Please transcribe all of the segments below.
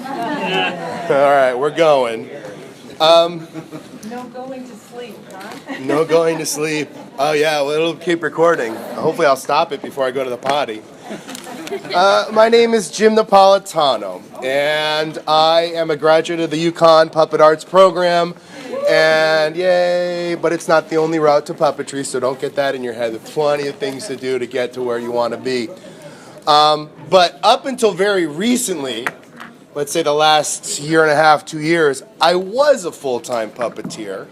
All right, we're going. No going to sleep, huh? No going to sleep. Oh yeah, well, it'll keep recording. Hopefully I'll stop it before I go to the potty. My name is Jim Napolitano, and I am a graduate of the UConn Puppet Arts program. And yay, but it's not the only route to puppetry, so don't get that in your head. There's plenty of things to do to get to where you want to be. But up until very recently, let's say the last year and a half, 2 years, I was a full-time puppeteer,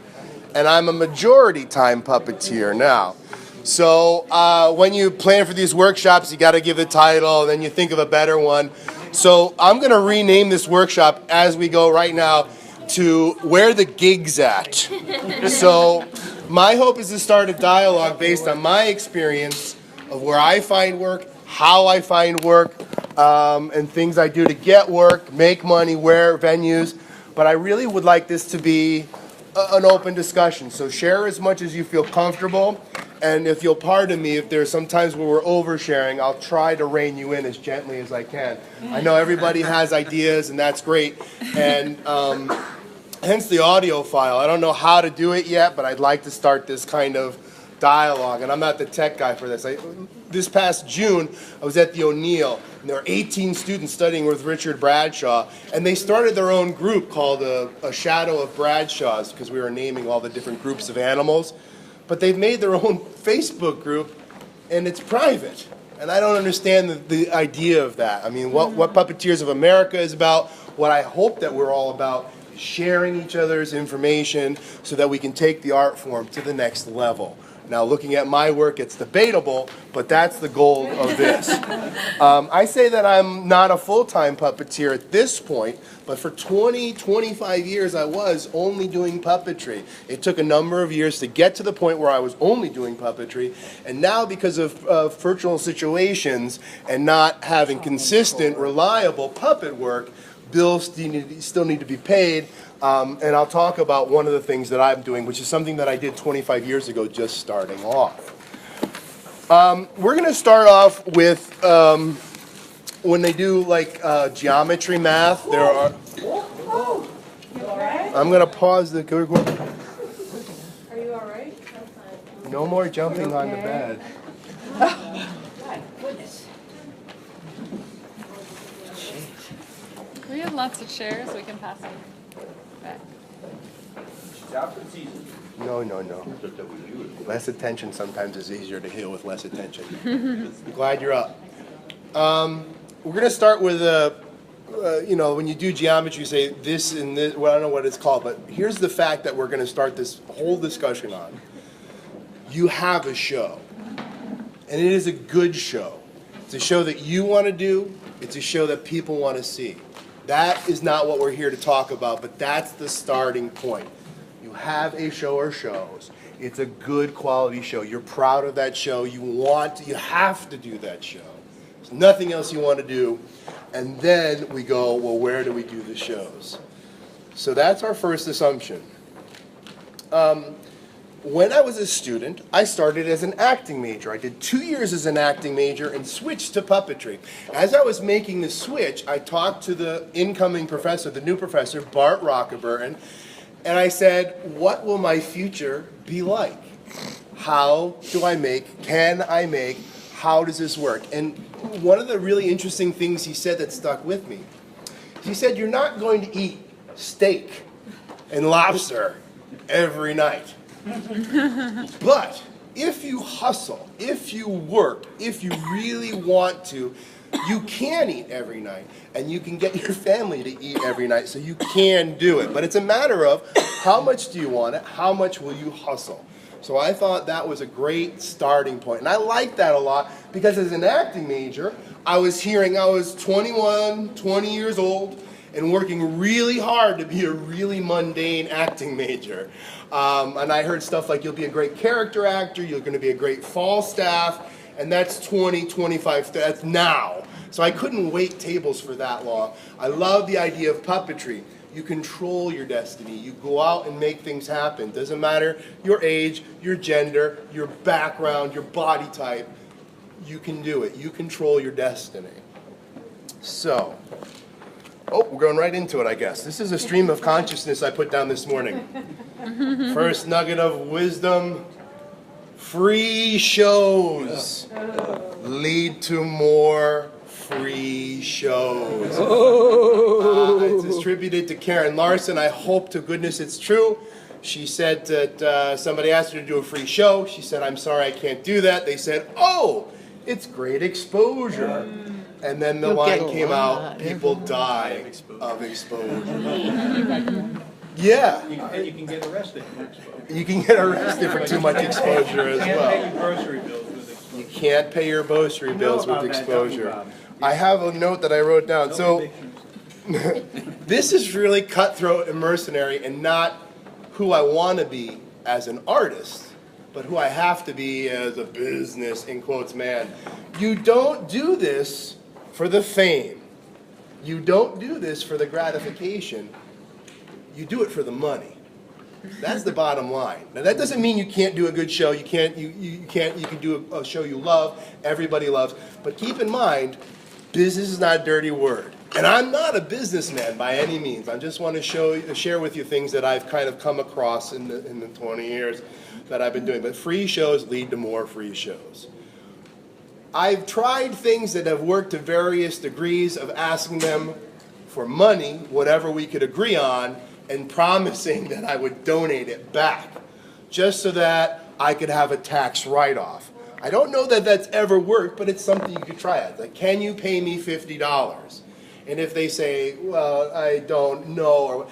and I'm a majority-time puppeteer now. So when you plan for these workshops, you got to give the title, and then you think of a better one. So I'm going to rename this workshop as we go right now to Where the Gig's At. So my hope is to start a dialogue based on my experience of where I find work, how I find work, and things I do to get work, make money, where, venues. But I really would like this to be an open discussion. So share as much as you feel comfortable. And if you'll pardon me, if there's some times where we're oversharing, I'll try to rein you in as gently as I can. I know everybody has ideas, and that's great. And hence the audio file. I don't know how to do it yet, but I'd like to start this kind of dialogue. And I'm not the tech guy for this. This past June, I was at the O'Neill, and there were 18 students studying with Richard Bradshaw, and they started their own group called a Shadow of Bradshaws, because we were naming all the different groups of animals. But they've made their own Facebook group, and it's private. And I don't understand the idea of that. I mean, what Puppeteers of America is about, what I hope that we're all about, is sharing each other's information so that we can take the art form to the next level. Now, looking at my work, it's debatable, but that's the goal of this. I say that I'm not a full-time puppeteer at this point, but for 20, 25 years, I was only doing puppetry. It took a number of years to get to the point where I was only doing puppetry, and now because of virtual situations and not having consistent, reliable puppet work, bills still need to be paid. And I'll talk about one of the things that I'm doing, which is something that I did 25 years ago, just starting off. We're going to start off with when they do like geometry math. There are. I'm going to pause the. Are you all right? No more jumping on the bed. We have lots of chairs. We can pass them back. No. Less attention sometimes is easier to heal with less attention. I'm glad you're up. We're going to start with, when you do geometry, you say this and this. Well, I don't know what it's called, but here's the fact that we're going to start this whole discussion on. You have a show, and it is a good show. It's a show that you want to do. It's a show that people want to see. That is not what we're here to talk about, but that's the starting point. You have a show or shows. It's a good quality show. You're proud of that show. You have to do that show. There's nothing else you want to do. And then we go, well, where do we do the shows? So that's our first assumption. When I was a student, I started as an acting major. I did 2 years as an acting major and switched to puppetry. As I was making the switch, I talked to the incoming professor, the new professor, Bart Rockeburton, and I said, what will my future be like? How do I make? Can I make? How does this work? And one of the really interesting things he said that stuck with me, he said, you're not going to eat steak and lobster every night. But if you hustle, if you work, if you really want to, you can eat every night, and you can get your family to eat every night, so you can do it. But it's a matter of how much do you want it, how much will you hustle. So I thought that was a great starting point, and I liked that a lot because as an acting major, I was 21, 20 years old, and working really hard to be a really mundane acting major. And I heard stuff like, you'll be a great character actor, you're going to be a great Falstaff, and that's 20, 25, that's now. So I couldn't wait tables for that long. I love the idea of puppetry. You control your destiny. You go out and make things happen. Doesn't matter your age, your gender, your background, your body type. You can do it. You control your destiny. So, Oh, we're going right into it, I guess. This is a stream of consciousness I put down this morning. First nugget of wisdom: free shows lead to more free shows. It's attributed to Karen Larson. I hope to goodness it's true. She said that somebody asked her to do a free show. She said, "I'm sorry, I can't do that." They said, "Oh, it's great exposure." And then the line came out, "People die of exposure." Yeah. And you can get arrested for exposure. You can get arrested for too much exposure as You can't well. pay your grocery bills with exposure. You can't pay your grocery bills with about that, don't you, exposure. Bob? I have a note that I wrote down. No So convictions. this is really cutthroat and mercenary and not who I want to be as an artist, but who I have to be as a business, in quotes, man. You don't do this for the fame. You don't do this for the gratification. You do it for the money. That's the bottom line. Now that doesn't mean you can't do a good show. You can do a show you love, everybody loves. But keep in mind, business is not a dirty word. And I'm not a businessman by any means. I just want to share with you things that I've kind of come across in the 20 years that I've been doing. But free shows lead to more free shows. I've tried things that have worked to various degrees of asking them for money, whatever we could agree on, and promising that I would donate it back, just so that I could have a tax write-off. I don't know that that's ever worked, but it's something you could try it. Like, can you pay me $50? And if they say, well, I don't know, or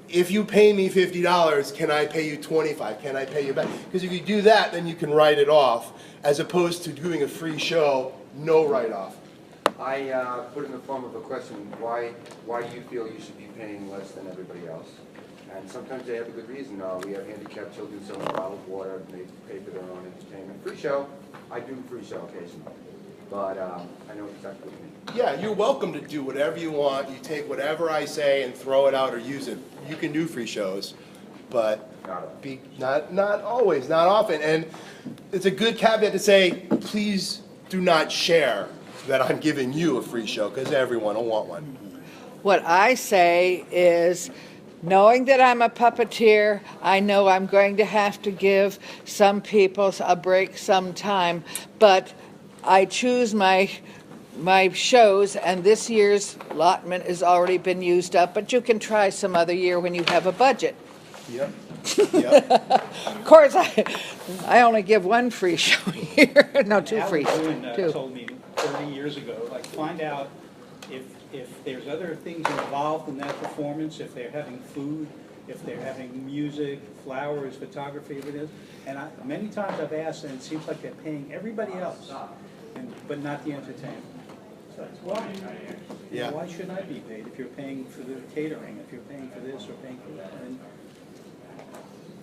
if you pay me $50, can I pay you $25? Can I pay you back? Because if you do that, then you can write it off, as opposed to doing a free show, no write-off. I put in the form of a question, why do you feel you should be paying less than everybody else? And sometimes they have a good reason. We have handicapped children selling bottled water, and they pay for their own entertainment. Free show, I do free show occasionally, but I know exactly what you mean. Yeah, you're welcome to do whatever you want. You take whatever I say and throw it out or use it. You can do free shows, but not always, not often. And it's a good caveat to say, please do not share that I'm giving you a free show, because everyone will want one. What I say is, knowing that I'm a puppeteer, I know I'm going to have to give some people a break sometime, but I choose my shows, and this year's allotment has already been used up, but you can try some other year when you have a budget. Yep. Yep. Of course, I only give one free show a year. No, two Alan free. Boone, Two. told me 30 years ago, like, find out if there's other things involved in that performance, if they're having food, if they're having music, flowers, photography, whatever it is. And many times I've asked, and it seems like they're paying everybody else, but not the entertainment. So it's why? Yeah. Why shouldn't I be paid if you're paying for the catering, if you're paying for this or paying for that? And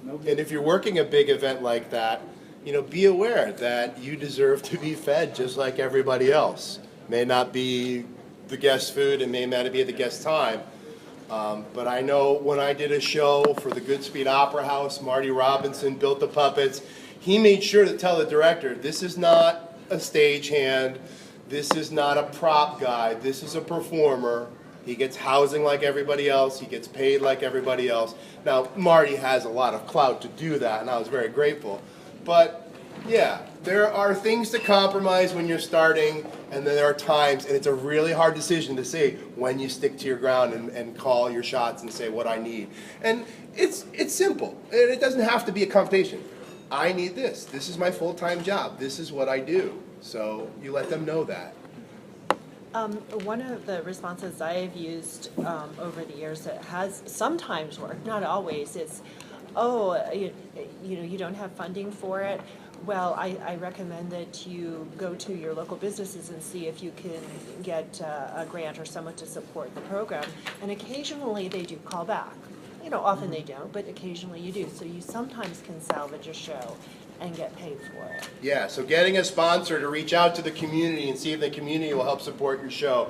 And if you're working a big event like that, be aware that you deserve to be fed just like everybody else. May not be the guest food and may not be at the guest time. But I know when I did a show for the Goodspeed Opera House, Marty Robinson built the puppets. He made sure to tell the director, this is not a stagehand, this is not a prop guy, this is a performer. He gets housing like everybody else, he gets paid like everybody else. Now, Marty has a lot of clout to do that, and I was very grateful. But yeah, there are things to compromise when you're starting, and then there are times, and it's a really hard decision to say when you stick to your ground and call your shots and say what I need. And it's simple, and it doesn't have to be a competition. I need this. This is my full-time job. This is what I do. So you let them know that. One of the responses I have used over the years that has sometimes worked, not always, is, you don't have funding for it. Well, I recommend that you go to your local businesses and see if you can get a grant or someone to support the program. And occasionally they do call back. Often they don't, but occasionally you do. So you sometimes can salvage a show and get paid for it. Yeah, so getting a sponsor to reach out to the community and see if the community will help support your show.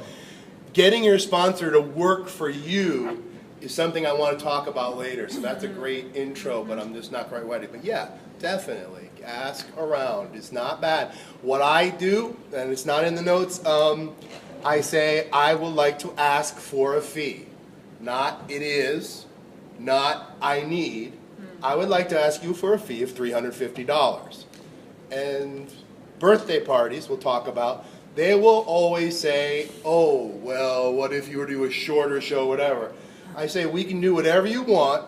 Getting your sponsor to work for you is something I want to talk about later. So that's a great intro, but I'm just not quite ready. But yeah, definitely ask around. It's not bad. What I do, and it's not in the notes, I say I would like to ask for a fee. Not it is, not I need. I would like to ask you for a fee of $350. And birthday parties we'll talk about, they will always say, oh, well, what if you were to do a shorter show, whatever. I say, we can do whatever you want.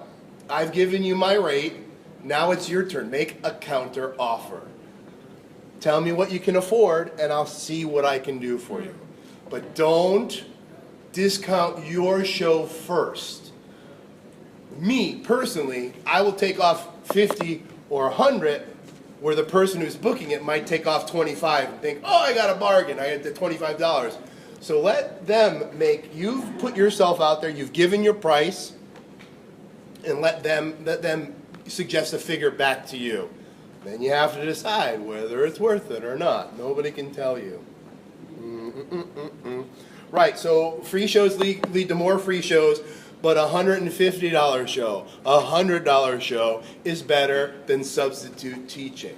I've given you my rate. Now it's your turn. Make a counter offer. Tell me what you can afford, and I'll see what I can do for you. But don't discount your show first. Me, personally, I will take off 50 or 100, where the person who's booking it might take off 25 and think, oh, I got a bargain, I get the $25. So let them you've put yourself out there, you've given your price, and let them suggest a figure back to you. Then you have to decide whether it's worth it or not. Nobody can tell you. Right, so free shows lead to more free shows, but a $150 show, a $100 show is better than substitute teaching.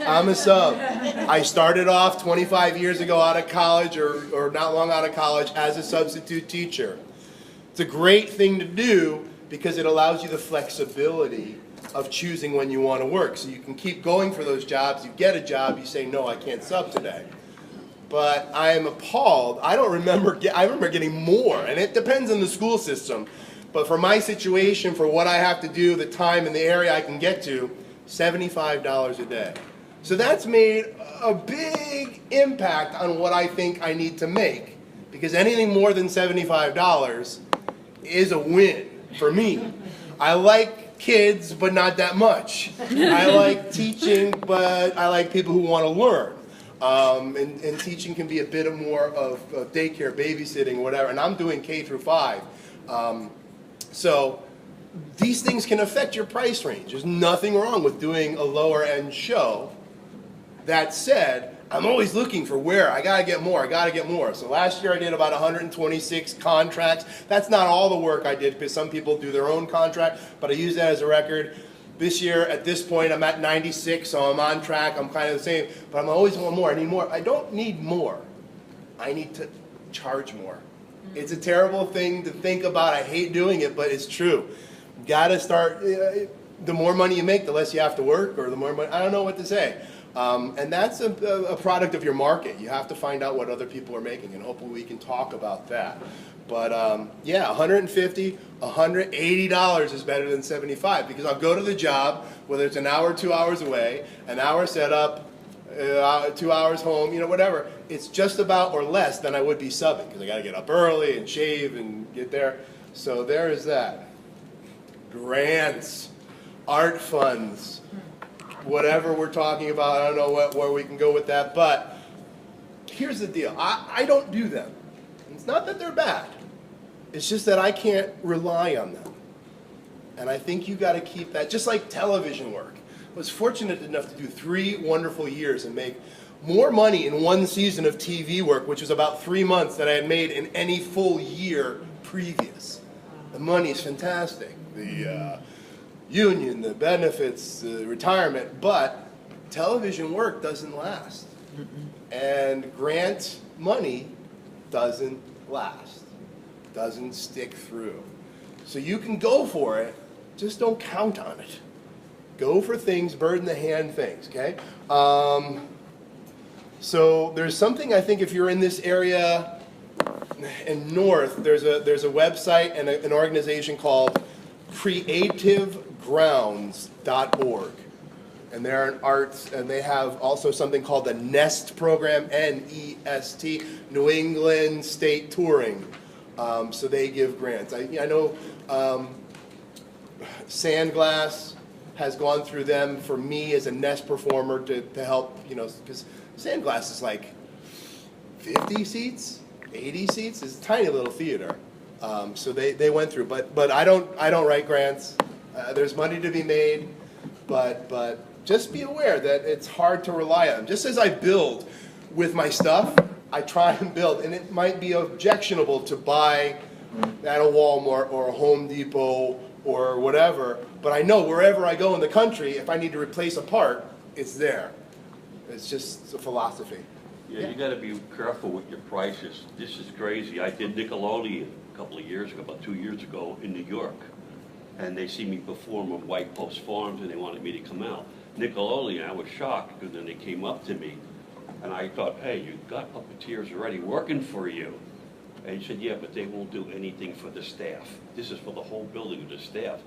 I'm a sub. I started off 25 years ago out of college, or not long out of college, as a substitute teacher. It's a great thing to do because it allows you the flexibility of choosing when you want to work. So you can keep going for those jobs. You get a job, you say, no, I can't sub today. But I am appalled. I remember getting more, and it depends on the school system. But for my situation, for what I have to do, the time and the area I can get to, $75 a day. So that's made a big impact on what I think I need to make. Because anything more than $75 is a win for me. I like kids, but not that much. I like teaching, but I like people who want to learn. And teaching can be a bit more of daycare, babysitting, whatever. And I'm doing K through 5. So these things can affect your price range. There's nothing wrong with doing a lower end show. That said, I'm always looking for where I gotta get more. So last year I did about 126 contracts. That's not all the work I did because some people do their own contract, but I use that as a record. This year, at this point, I'm at 96, so I'm on track. I'm kind of the same, but I'm always want more. I need more. I don't need more. I need to charge more. It's a terrible thing to think about. I hate doing it, but it's true. You gotta start. The more money you make, the less you have to work, or the more money. I don't know what to say. And that's a product of your market. You have to find out what other people are making, and hopefully we can talk about that. But yeah, $150, $180 is better than 75 because I'll go to the job, whether it's an hour or 2 hours away, an hour set up, 2 hours home, whatever. It's just about or less than I would be subbing because I got to get up early and shave and get there. So there is that. Grants, art funds, whatever we're talking about. I don't know where we can go with that, but here's the deal. I don't do them. It's not that they're bad. It's just that I can't rely on them. And I think you got to keep that, just like television work. I was fortunate enough to do 3 wonderful years and make more money in one season of TV work, which was about 3 months, than I had made in any full year previous. The money is fantastic. The union, the benefits, the retirement, but television work doesn't last. And grant money doesn't last, doesn't stick through. So you can go for it, just don't count on it. Go for things, bird in the hand things, okay? So there's something I think if you're in this area in North, there's a website and an organization called creativegrounds.org. And they're an arts, and they have also something called the NEST program, N-E-S-T, New England State Touring. So they give grants. I know Sandglass has gone through them for me as a NEST performer to help, because Sandglass is like 50 seats, 80 seats. It's a tiny little theater. So they went through, but I don't write grants. There's money to be made, but just be aware that it's hard to rely on. Just as I build with my stuff, I try and build, and it might be objectionable to buy at a Walmart or a Home Depot or whatever, but I know wherever I go in the country, if I need to replace a part, it's there. It's just a philosophy. Yeah, you gotta be careful with your prices. This is crazy. I did Nickelodeon a couple of years ago, about 2 years ago, in New York. And they see me perform on White Post Farms, and they wanted me to come out. Nickelodeon, I was shocked, because then they came up to me, and I thought, hey, you got puppeteers already working for you. And he said, yeah, but they won't do anything for the staff. This is for the whole building, the staff.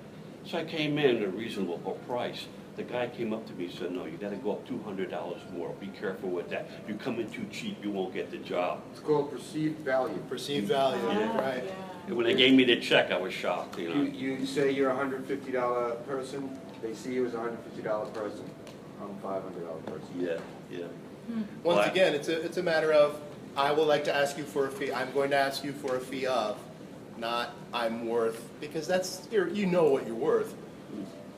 So I came in at a reasonable price. The guy came up to me and said, no, you gotta go up $200 more. Be careful with that. You come in too cheap, you won't get the job. It's called perceived value. Perceived value, Yeah. right? And when they gave me the check, I was shocked, you know. You say you're a $150 person, they see you as a $150 person, I'm a $500 person. Yeah, yeah. Once Well, again, it's a matter of, I would like to ask you for a fee, I'm going to ask you for a fee of, not I'm worth, because that's, you know what you're worth.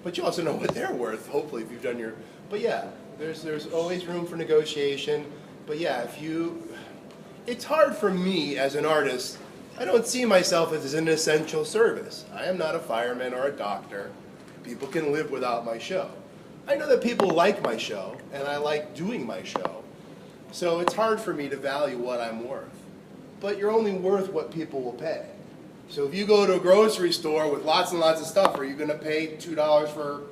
But you also know what they're worth, hopefully, if you've done your, but yeah, there's always room for negotiation. But yeah, it's hard for me as an artist, I don't see myself as an essential service. I am not a fireman or a doctor. People can live without my show. I know that people like my show, and I like doing my show. So it's hard for me to value what I'm worth. But you're only worth what people will pay. So if you go to a grocery store with lots and lots of stuff, are you going to pay $2 for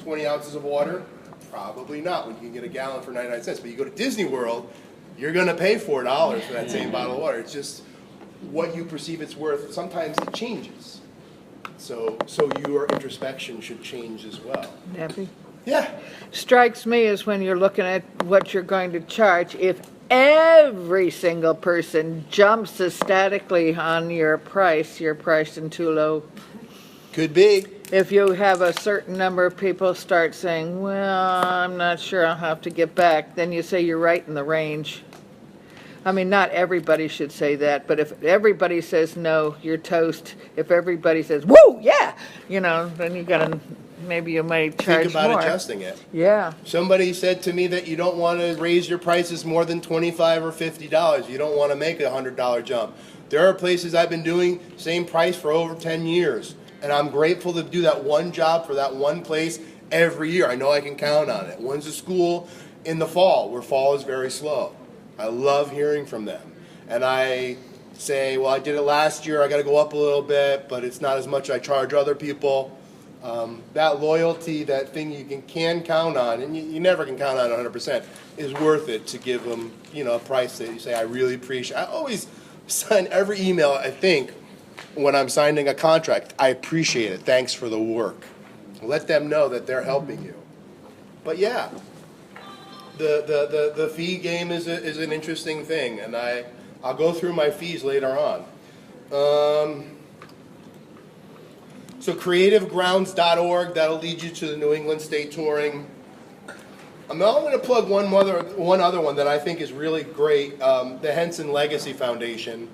20 ounces of water? Probably not, when you can get a gallon for 99 cents. But you go to Disney World, you're going to pay $4 for that same bottle of water. It's just what you perceive it's worth. Sometimes it changes. So your introspection should change as well. Debbie? Yeah. Strikes me as when you're looking at what you're going to charge, if every single person jumps ecstatically on your price, you're pricing too low. Could be. If you have a certain number of people start saying, well, I'm not sure, I'll have to get back, then you say you're right in the range. I mean, not everybody should say that, but if everybody says no, you're toast. If everybody says, woo, yeah, then you gotta, maybe you might charge Think about more. adjusting it. Yeah. Somebody said to me that you don't want to raise your prices more than $25 or $50. You don't want to make a $100 jump. There are places I've been doing same price for over 10 years, and I'm grateful to do that one job for that one place every year. I know I can count on it. One's a school in the fall, where fall is very slow. I love hearing from them. And I say, well, I did it last year, I got to go up a little bit, but it's not as much I charge other people. That loyalty, that thing you can count on, and you never can count on 100%, is worth it to give them, a price that you say, I really appreciate. I always sign every email, I think, when I'm signing a contract, I appreciate it, thanks for the work. Let them know that they're helping you. But yeah, the fee game is an interesting thing, and I'll go through my fees later on. So creativegrounds.org, that'll lead you to the New England State Touring. I'm now going to plug one other one that I think is really great, the Henson Legacy Foundation.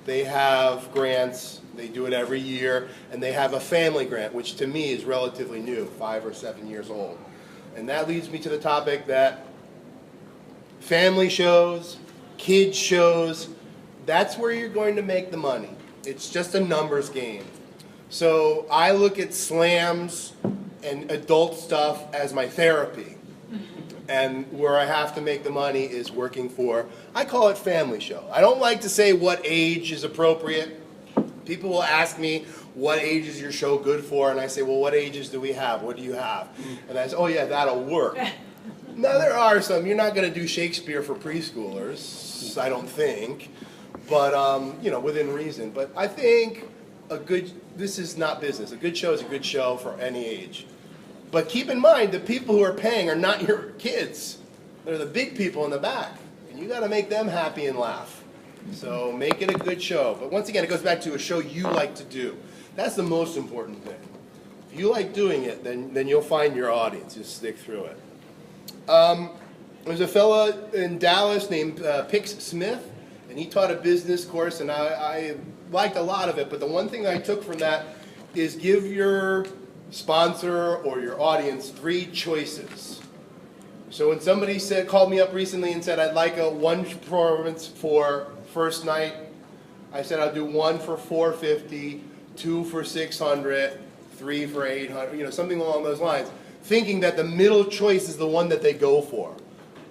They have grants, they do it every year, and they have a family grant, which to me is relatively new, 5 or 7 years old. And that leads me to the topic that family shows, kids shows, that's where you're going to make the money. It's just a numbers game. So I look at slams and adult stuff as my therapy. And where I have to make the money is working for, I call it family show. I don't like to say what age is appropriate. People will ask me, what age is your show good for? And I say, well, what ages do we have? What do you have? And I say, oh yeah, that'll work. Now there are some, you're not going to do Shakespeare for preschoolers, I don't think, but within reason. But I think this is not business. A good show is a good show for any age. But keep in mind, the people who are paying are not your kids. They're the big people in the back. And you got to make them happy and laugh. So make it a good show. But once again, it goes back to a show you like to do. That's the most important thing. If you like doing it, then you'll find your audience. Just stick through it. There's a fella in Dallas named Pix Smith, and he taught a business course, and I liked a lot of it. But the one thing I took from that is give your sponsor or your audience 3 choices. So when somebody called me up recently and said, I'd like one performance for first night, I said I'll do 1 for $450, 2 for $600, 3 for $800, something along those lines, thinking that the middle choice is the one that they go for.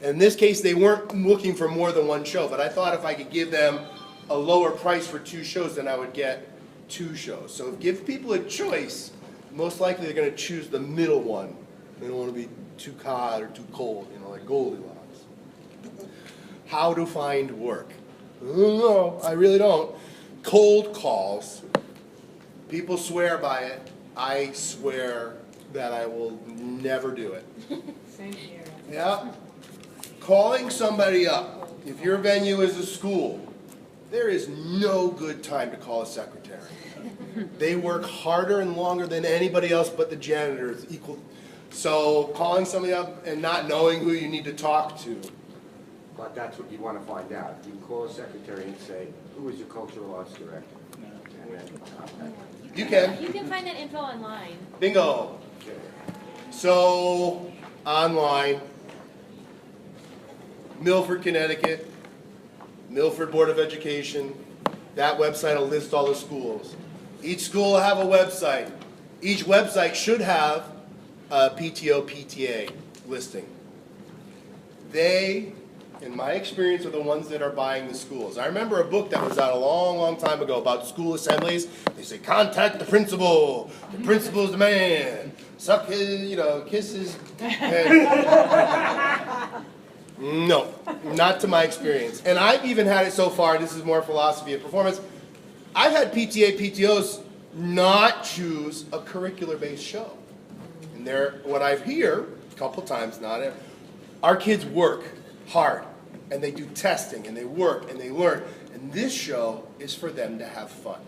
In this case, they weren't looking for more than one show, but I thought if I could give them a lower price for 2 shows, then I would get 2 shows. So give people a choice, most likely they're gonna choose the middle one. They don't wanna be too hot or too cold, you know, like Goldilocks. How to find work. I don't know, I really don't. Cold calls. People swear by it. I swear that I will never do it. Same here. Yeah. Calling somebody up. If your venue is a school, there is no good time to call a secretary. They work harder and longer than anybody else but the janitors. So calling somebody up and not knowing who you need to talk to. But that's what you want to find out. You call a secretary and say, who is your cultural arts director? And then, You can. You can find that info online. Bingo. okay. So, online, Milford, Connecticut, Milford Board of Education, that website will list all the schools. Each school will have a website. Each website should have a PTO, PTA listing. They, in my experience, are the ones that are buying the schools. I remember a book that was out a long, long time ago about school assemblies. They say, contact the principal's the man, suck his, kiss his head. No, not to my experience. And I've even had it so far, this is more philosophy of performance, I've had PTA, PTOs not choose a curricular-based show. And what I hear, a couple times, our kids work hard, and they do testing, and they work, and they learn. And this show is for them to have fun.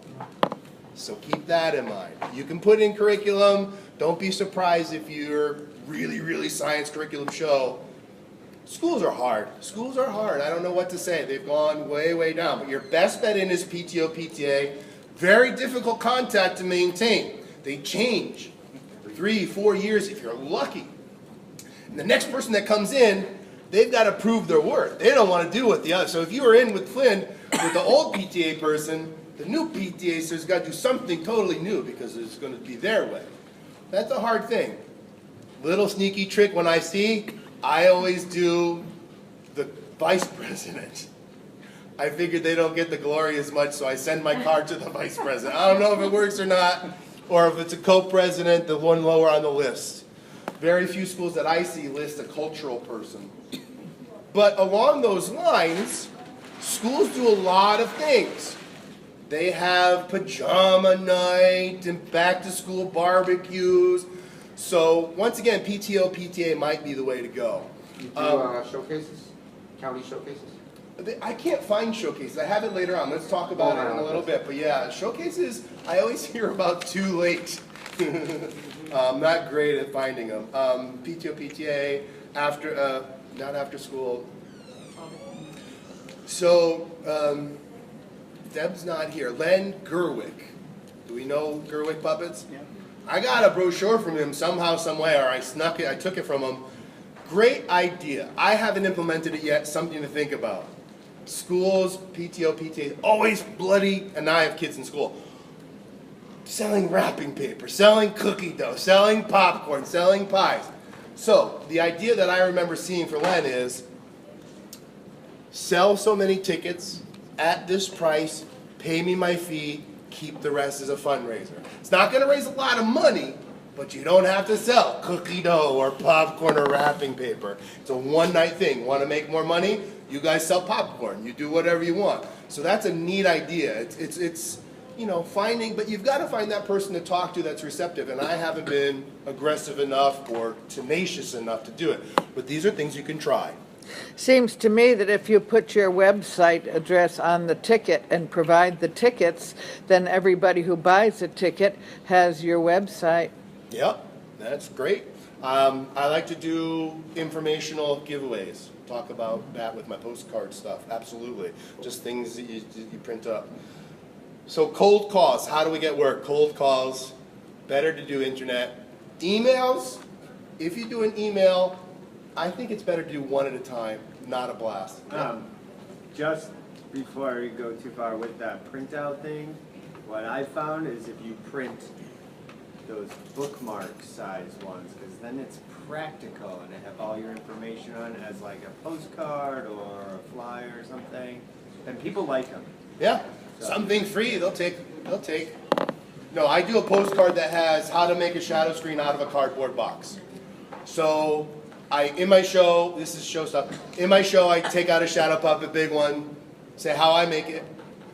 So keep that in mind. You can put in curriculum. Don't be surprised if you're really, really science curriculum show. Schools are hard. Schools are hard. I don't know what to say. They've gone way, way down. But your best bet in is PTO, PTA. Very difficult contact to maintain. They change 3, 4 years if you're lucky. And the next person that comes in, they've got to prove their worth. They don't want to do what the other. So if you were in with Flynn, with the old PTA person, the new PTA says has got to do something totally new because it's going to be their way. That's a hard thing. Little sneaky trick when I always do the vice president. I figured they don't get the glory as much, so I send my card to the vice president. I don't know if it works or not, or if it's a co-president, the one lower on the list. Very few schools that I see list a cultural person. But along those lines, schools do a lot of things. They have pajama night and back-to-school barbecues. So once again, PTO, PTA might be the way to go. You do showcases? County showcases? I can't find showcases. I have it later on. Let's talk about it in a little bit. But yeah, showcases, I always hear about too late. I'm not great at finding them. PTO, PTA, not after school. So, Deb's not here. Len Gerwick. Do we know Gerwick Puppets? Yeah. I got a brochure from him somehow, some way, or I took it from him. Great idea. I haven't implemented it yet, something to think about. Schools, PTO, PTA, always bloody, and now I have kids in school. Selling wrapping paper, selling cookie dough, selling popcorn, selling pies. So, the idea that I remember seeing for Len is, sell so many tickets at this price, pay me my fee, keep the rest as a fundraiser. It's not going to raise a lot of money, but you don't have to sell cookie dough or popcorn or wrapping paper. It's a one-night thing. Want to make more money? You guys sell popcorn. You do whatever you want. So that's a neat idea. It's finding, but you've got to find that person to talk to that's receptive, and I haven't been aggressive enough or tenacious enough to do it. But these are things you can try. Seems to me that if you put your website address on the ticket and provide the tickets, then everybody who buys a ticket has your website. Yep, that's great. I like to do informational giveaways. Talk about that with my postcard stuff. Absolutely. Just things that you print up. So cold calls. How do we get work? Cold calls. Better to do internet. Emails. If you do an email, I think it's better to do one at a time, not a blast. Just before you go too far with that printout thing, what I found is if you print those bookmark size ones, because then it's practical and they have all your information on it as like a postcard or a flyer or something, and people like them. Yeah, something free, they'll take. No, I do a postcard that has how to make a shadow screen out of a cardboard box. So, in my show, this is show stuff, in my show I take out a shadow puppet, big one, say how I make it,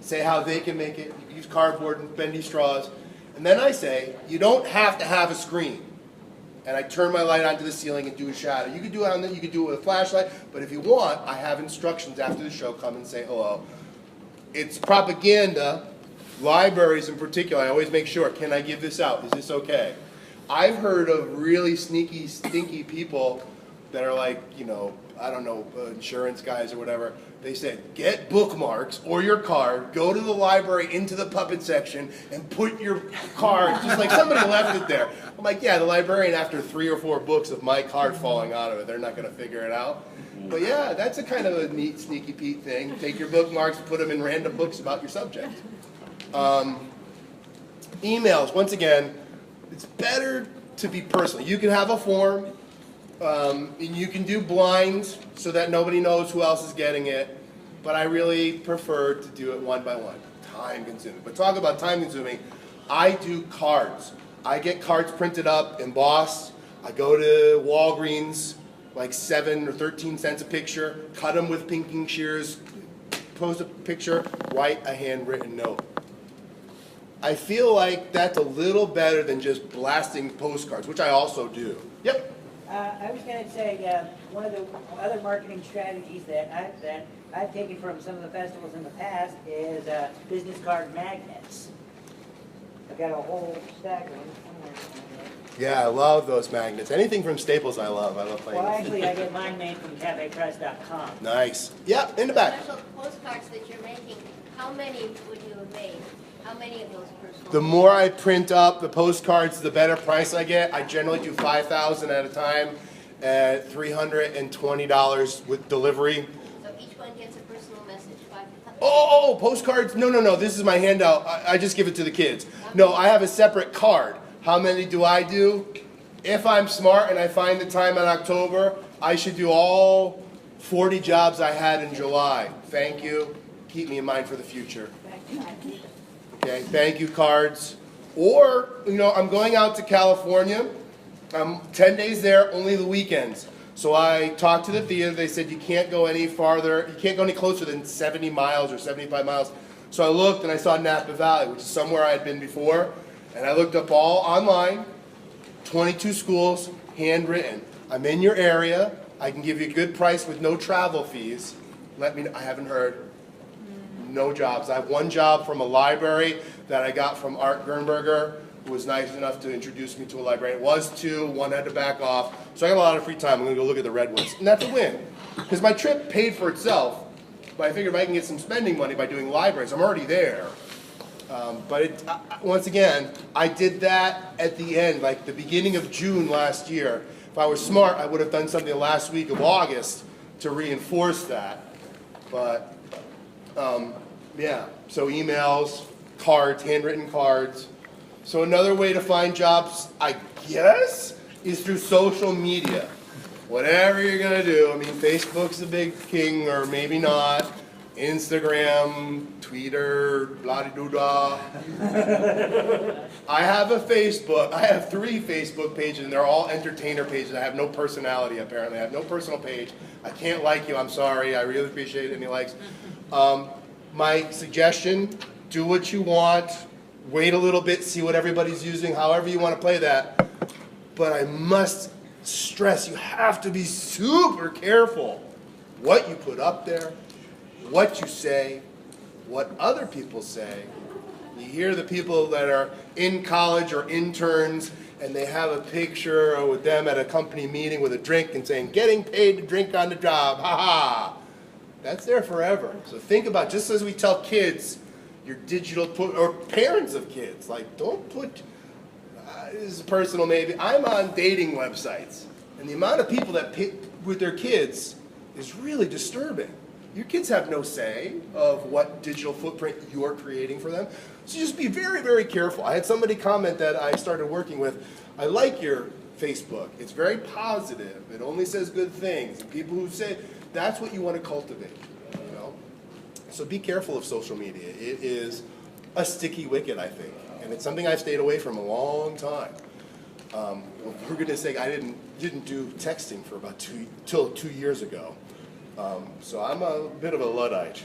say how they can make it, use cardboard and bendy straws, and then I say, you don't have to have a screen. And I turn my light onto the ceiling and do a shadow. You could do it on you could do it with a flashlight, but if you want, I have instructions after the show, come and say hello. It's propaganda. Libraries in particular, I always make sure, can I give this out? Is this okay? I've heard of really sneaky, stinky people that are like, you know, I don't know, insurance guys or whatever. They said, get bookmarks or your card, go to the library into the puppet section and put your card, just like somebody left it there. I'm like, yeah, the librarian, after 3 or 4 books of my card falling out of it, they're not going to figure it out. But yeah, that's a kind of a neat, sneaky Pete thing. Take your bookmarks, put them in random books about your subject. Emails, once again, it's better to be personal. You can have a form, and you can do blind so that nobody knows who else is getting it, but I really prefer to do it one by one. Time consuming. But talk about time consuming, I do cards. I get cards printed up, embossed. I go to Walgreens, like 7 or 13 cents a picture, cut them with pinking shears, post a picture, write a handwritten note. I feel like that's a little better than just blasting postcards, which I also do. Yep. I was going to say, one of the other marketing strategies that I've taken from some of the festivals in the past is business card magnets. I've got a whole stack of them somewhere. Yeah, I love those magnets. Anything from Staples I love. I love playing Well, with. actually, I get mine made from cafepress.com. Nice. Yeah, in the back. Special postcards that you're making, how many would you have made? How many of those personal? The more I print up the postcards, the better price I get. I generally do 5,000 at a time at $320 with delivery. So each one gets a personal message. Oh, postcards? No. This is my handout. I just give it to the kids. No, I have a separate card. How many do I do? If I'm smart and I find the time in October, I should do all 40 jobs I had in July. Thank you. Keep me in mind for the future. Okay, thank you cards. Or, you know, I'm going out to California. I'm 10 days there, only the weekends. So I talked to the theater. They said you can't go any farther, you can't go any closer than 70 miles or 75 miles. So I looked and I saw Napa Valley, which is somewhere I had been before. And I looked up all online, 22 schools, handwritten. I'm in your area. I can give you a good price with no travel fees. Let me know. I haven't heard. No jobs. I have one job from a library that I got from Art Gernberger, who was nice enough to introduce me to a library. It was 2, one had to back off. So I got a lot of free time. I'm going to go look at the redwoods. And that's a win. Because my trip paid for itself, but I figured if I can get some spending money by doing libraries, I'm already there. Once again, I did that at the end, like the beginning of June last year. If I was smart, I would have done something the last week of August to reinforce that. But, yeah, so emails, cards, handwritten cards. So another way to find jobs, I guess, is through social media. Whatever you're going to do. I mean, Facebook's a big king, or maybe not. Instagram, Twitter, blah-de-doo-dah. I have a Facebook. I have 3 Facebook pages, and they're all entertainer pages. I have no personality, apparently. I have no personal page. I can't like you. I'm sorry. I really appreciate any likes. My suggestion, do what you want. Wait a little bit, see what everybody's using, however you want to play that. But I must stress, you have to be super careful what you put up there, what you say, what other people say. You hear the people that are in college or interns, and they have a picture with them at a company meeting with a drink and saying, getting paid to drink on the job, ha-ha. That's there forever. So think about, just as we tell kids, your digital, or parents of kids, like don't put, this is personal maybe, I'm on dating websites, and the amount of people that pick with their kids is really disturbing. Your kids have no say of what digital footprint you're creating for them. So just be very, very careful. I had somebody comment that I started working with, I like your Facebook. It's very positive. It only says good things. And people who say, that's what you want to cultivate, you know? So be careful of social media. It is a sticky wicket, I think. And it's something I've stayed away from a long time. For goodness sake, I didn't do texting for about till 2 years ago. So I'm a bit of a Luddite.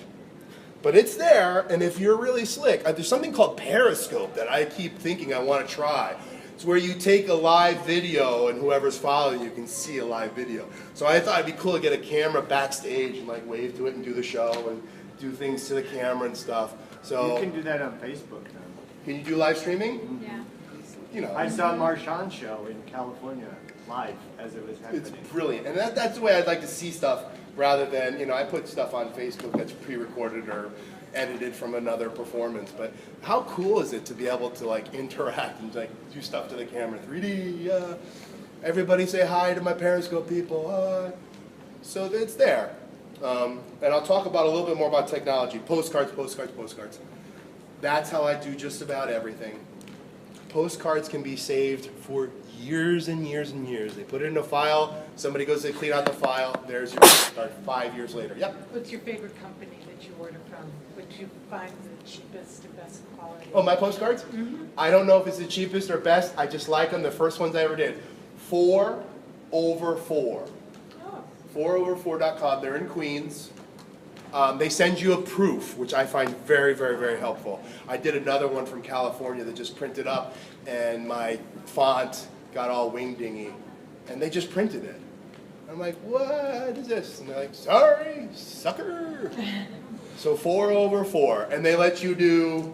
But it's there, and if you're really slick, there's something called Periscope that I keep thinking I want to try. It's where you take a live video, and whoever's following you can see a live video. So I thought it'd be cool to get a camera backstage and like wave to it and do the show and do things to the camera and stuff. So You can do that on Facebook now. can you do live streaming? Yeah. You know, I saw Marshawn's show in California live as it was it's happening. brilliant, and that's the way I'd like to see stuff rather than, you know, I put stuff on Facebook that's pre-recorded or edited from another performance. But how cool is it to be able to like interact and like do stuff to the camera, 3D? Everybody say hi to my Periscope people. So it's there, and I'll talk about a little bit more about technology. Postcards. That's how I do just about everything. Postcards can be saved for years and years and years. They put it in a file, somebody goes to clean out the file, there's your postcard 5 years later. Yep. What's your favorite company that you order from? Which you find the cheapest and best quality? Oh, my postcards? I don't know if it's the cheapest or best. I just like them. The first ones I ever did. 4 over 4. 4over4.com. They're in Queens. They send you a proof, which I find very, very, very helpful. I did another one from California that just printed up, and my font got all wing-dingy, and they just printed it. I'm like, what is this? And they're like, sorry, sucker. So 4 over 4, and they let you do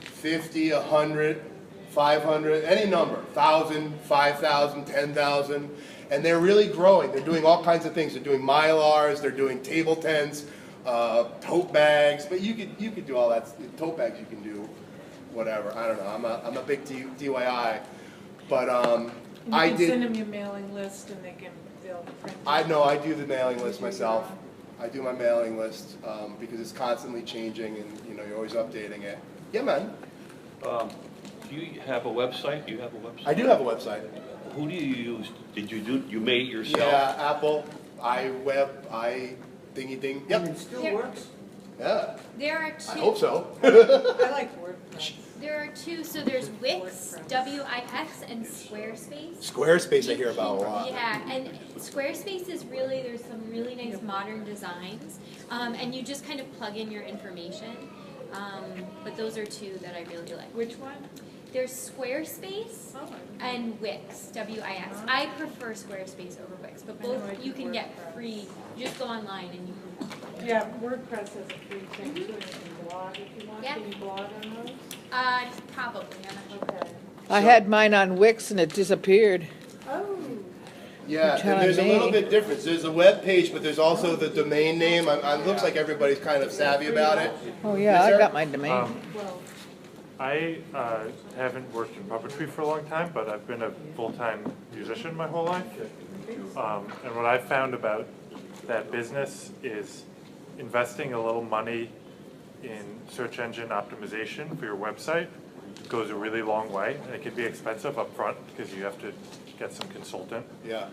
50, 100, 500, any number, 1,000, 5,000, 10,000, and they're really growing. They're doing all kinds of things. They're doing Mylars, they're doing table tents, tote bags, but you could do all that. Tote bags you can do whatever. I don't know. I'm a big DIY, but I You did. can send them your mailing list and they'll print it. I know I do the mailing list myself. I do my mailing list because it's constantly changing, and you know you're always updating it. Yeah, man. Do you have a website? Do you have a website? I do have a website. Who do you use? You made it yourself? Yeah, Apple, iWeb, thingy ding. Yep. And it still There- works? Yeah. There are I two. hope so. I like WordPress. There are two. So there's Wix, W-I-X, and Squarespace. Squarespace I hear about a lot. Yeah, and Squarespace is really, there's some really nice modern designs, and you just kind of plug in your information. But those are two that I really like. Which one? There's Squarespace Oh, and Wix, W-I-X. I prefer Squarespace over Wix, but I know both I you do can get WordPress. free. You just go online and you can. yeah, WordPress has a free thing too, and you can blog if you want. Yeah. Can you blog on those? Probably, I'm not sure. Okay. I had mine on Wix and it disappeared. Oh, Yeah, telling and there's a me. little bit difference. There's a web page, but there's also the domain name. It looks like everybody's kind of savvy about it. Oh, yeah, Yes, I sir? got my domain. well, I haven't worked in puppetry for a long time, but I've been a full-time musician my whole life. And what I've found about that business is investing a little money in search engine optimization for your website goes a really long way. And it can be expensive up front because you have to get some consultant. Yeah.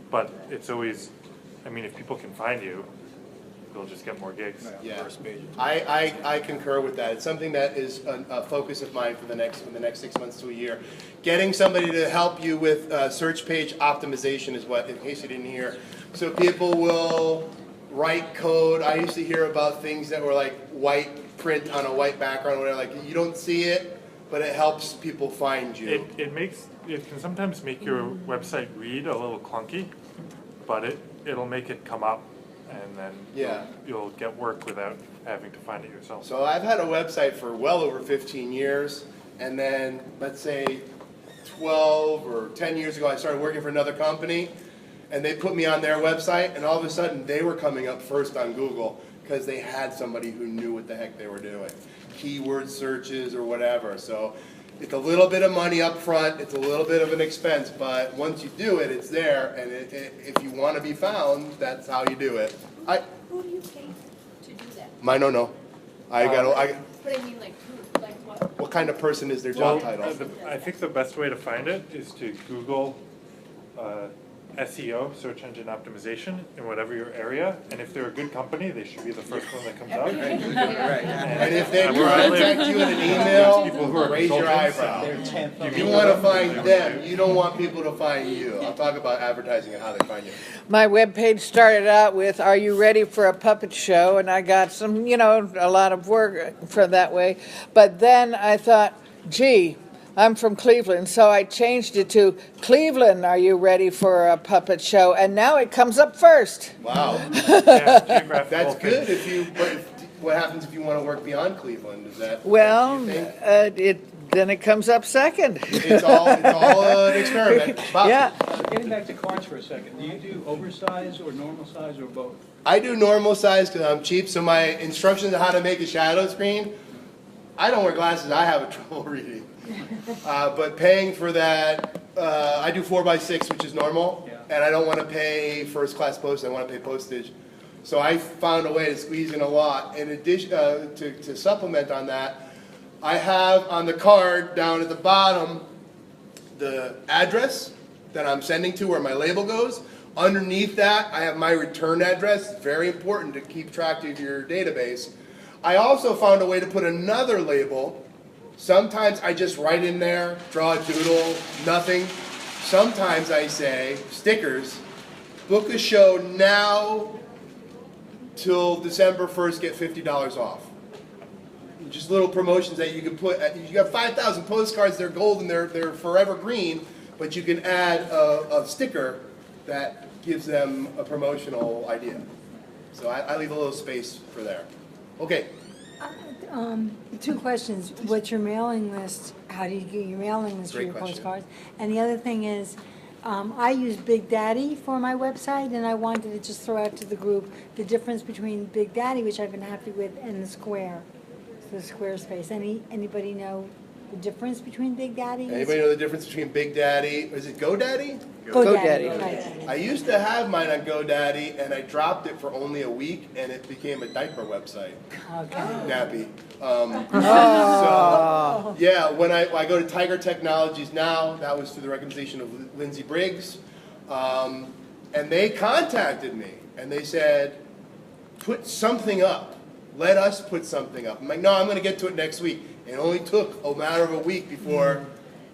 But it's always, I mean, if people can find you, they'll just get more gigs. Yeah, I concur with that. It's something that is a focus of mine for the next 6 months to a year. Getting somebody to help you with search page optimization is what, in case you didn't hear. So people will write code. I used to hear about things that were like white print on a white background, whatever. Like you don't see it, but it helps people find you. It can sometimes make your website read a little clunky, but it'll make it come up, and then you'll get work without having to find it yourself. So I've had a website for well over 15 years, and then let's say 12 or 10 years ago I started working for another company, and they put me on their website, and all of a sudden they were coming up first on Google because they had somebody who knew what the heck they were doing. Keyword searches or whatever. So It's a little bit of money up front, it's a little bit of an expense, but once you do it, it's there, and if you want to be found, that's how you do it. Who do you pay to do that? Mine don't know. But I mean, like, who, like what? What kind of person is their job Well, title? I think the best way to find it is to Google SEO, search engine optimization, in whatever your area, and if they're a good company, they should be the first one that comes up. And if they where I live, contact you in an people who email, are raise your consultants, eyebrow. They're 10th. You want to find them, you don't want people to find you. I'll talk about advertising and how they find you. My webpage started out with, "Are you ready for a puppet show?" And I got some, a lot of work for that way. But then I thought, gee, I'm from Cleveland, so I changed it to, "Cleveland, are you ready for a puppet show?" And now it comes up first. Wow. Yeah, geographical That's good things. what happens if you want to work beyond Cleveland? Is that? Well, do you think? then it comes up second. It's all an experiment. Bob? Yeah. Getting back to cards for a second, do you do oversized or normal size or both? I do normal size because I'm cheap, so my instructions on how to make a shadow screen, I don't wear glasses, I have trouble reading. But paying for that, I do 4x6, which is normal, and I don't want to pay first class postage, I want to pay postage. So I found a way to squeeze in a lot. In addition, to supplement on that, I have on the card down at the bottom the address that I'm sending to, where my label goes. Underneath that, I have my return address. It's very important to keep track of your database. I also found a way to put another label. Sometimes I just write in there, draw a doodle, nothing. Sometimes I say, stickers, book a show now till December 1st, get $50 off. Just little promotions that you can put. You got 5,000 postcards, they're gold and they're forever green, but you can add a sticker that gives them a promotional idea. So I leave a little space for there. Okay. Two questions. What's your mailing list? How do you get your mailing list for Great your question. postcards? And the other thing is, I use Big Daddy for my website, and I wanted to just throw out to the group the difference between Big Daddy, which I've been happy with, and the Square, the Squarespace. Anybody know the difference between Big Daddy? Anybody know the difference between Big Daddy? Is it GoDaddy? GoDaddy. Right. I used to have mine on GoDaddy, and I dropped it for only a week, and it became a diaper website. Okay. Nappy. So, yeah, when I go to Tiger Technologies now, that was through the recommendation of Lindsay Briggs, and they contacted me, and they said, put something up. Let us put something up. I'm like, no, I'm going to get to it next week. It only took a matter of a week before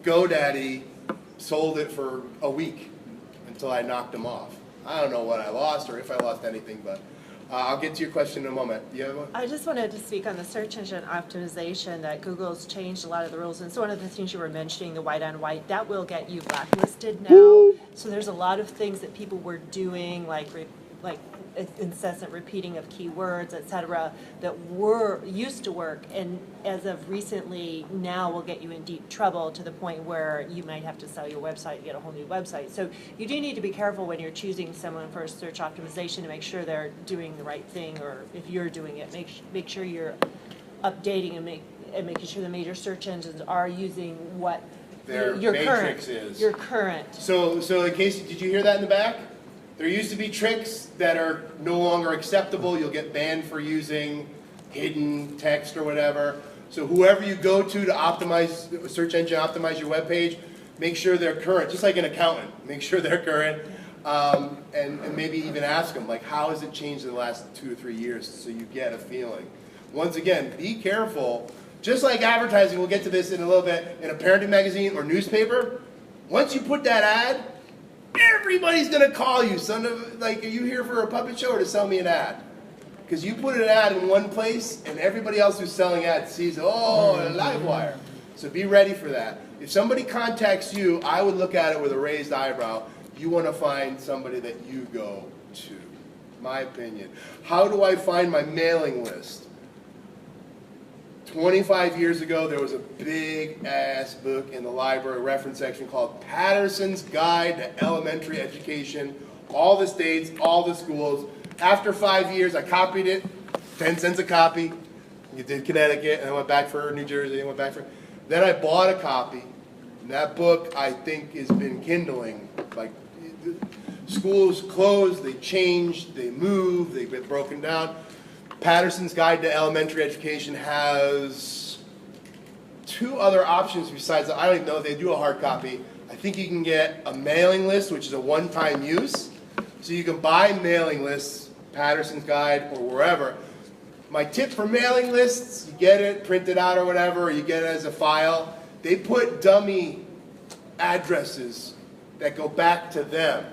GoDaddy sold it for a week until I knocked them off. I don't know what I lost or if I lost anything, but I'll get to your question in a moment. You have one? I just wanted to speak on the search engine optimization, that Google's changed a lot of the rules. And so one of the things you were mentioning, the white on white, that will get you blacklisted now. So there's a lot of things that people were doing, like incessant repeating of keywords, et cetera, that used to work, and as of recently now will get you in deep trouble to the point where you might have to sell your website and get a whole new website. So you do need to be careful when you're choosing someone for search optimization to make sure they're doing the right thing, or if you're doing it, make sure you're updating and making sure the major search engines are using what Their your matrix current, is. your current. So in case, did you hear that in the back? There used to be tricks that are no longer acceptable. You'll get banned for using hidden text or whatever. So whoever you go to optimize, search engine optimize your web page, make sure they're current, just like an accountant. Make sure they're current, and maybe even ask them, like, how has it changed in the last 2 or 3 years, so you get a feeling. Once again, be careful. Just like advertising, we'll get to this in a little bit, in a parenting magazine or newspaper, once you put that ad, everybody's going to call you. Like, are you here for a puppet show or to sell me an ad? Because you put an ad in one place and everybody else who's selling ads sees, oh, a Livewire. So be ready for that. If somebody contacts you, I would look at it with a raised eyebrow. You want to find somebody that you go to. My opinion. How do I find my mailing list? 25 years ago, there was a big-ass book in the library reference section called Patterson's Guide to Elementary Education. All the states, all the schools. After 5 years, I copied it, 10 cents a copy. You did Connecticut, and I went back for New Jersey, and went back for... Then I bought a copy, and that book, I think, has been kindling. Like, schools closed, they changed, they moved, they've been broken down. Patterson's Guide to Elementary Education has 2 other options besides that. I don't even know if they do a hard copy. I think you can get a mailing list, which is a one-time use. So you can buy mailing lists, Patterson's Guide or wherever. My tip for mailing lists, you get it printed out or whatever, or you get it as a file. They put dummy addresses that go back to them.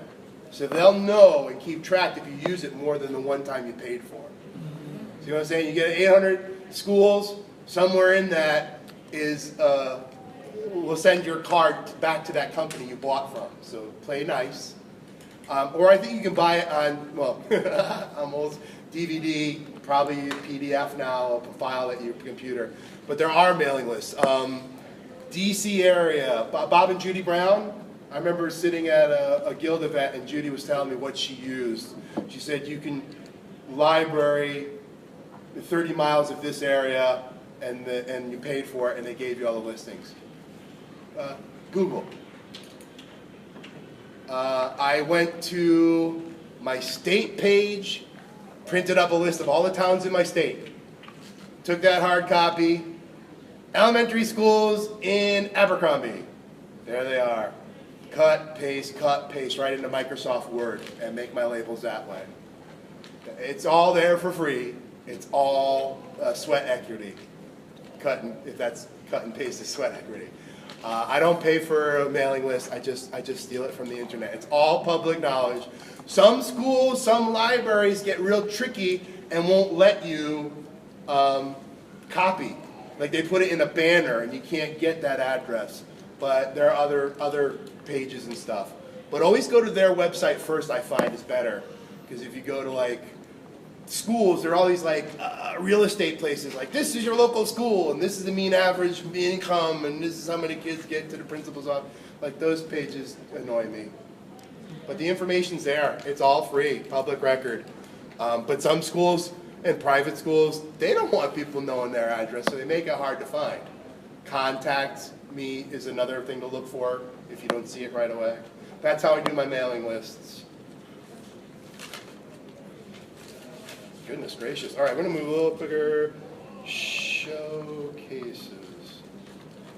So they'll know and keep track if you use it more than the one time you paid for it. See what I'm saying? You get 800 schools, somewhere in that is, will send your card back to that company you bought from. So play nice. Or I think you can buy it on, well, almost DVD, probably PDF now, a file at your computer. But there are mailing lists. DC area, Bob and Judy Brown. I remember sitting at a guild event and Judy was telling me what she used. She said you can library 30 miles of this area and you paid for it and they gave you all the listings. Google. I went to my state page, printed up a list of all the towns in my state. Took that hard copy. Elementary schools in Abercrombie. There they are. Cut, paste, right into Microsoft Word and make my labels that way. It's all there for free. It's all sweat equity. If that's cut and paste is sweat equity. I don't pay for a mailing list. I just steal it from the internet. It's all public knowledge. Some schools, some libraries get real tricky and won't let you copy. Like they put it in a banner and you can't get that address. But there are other pages and stuff. But always go to their website first, I find is better. Because if you go to like schools, there are all these like real estate places, like this is your local school, and this is the mean average income, and this is how many kids get to the principal's office. Like those pages annoy me. But the information's there. It's all free, public record. But some schools and private schools, they don't want people knowing their address, so they make it hard to find. Contact me is another thing to look for if you don't see it right away. That's how I do my mailing lists. Goodness gracious. All right, I'm going to move a little quicker. Showcases.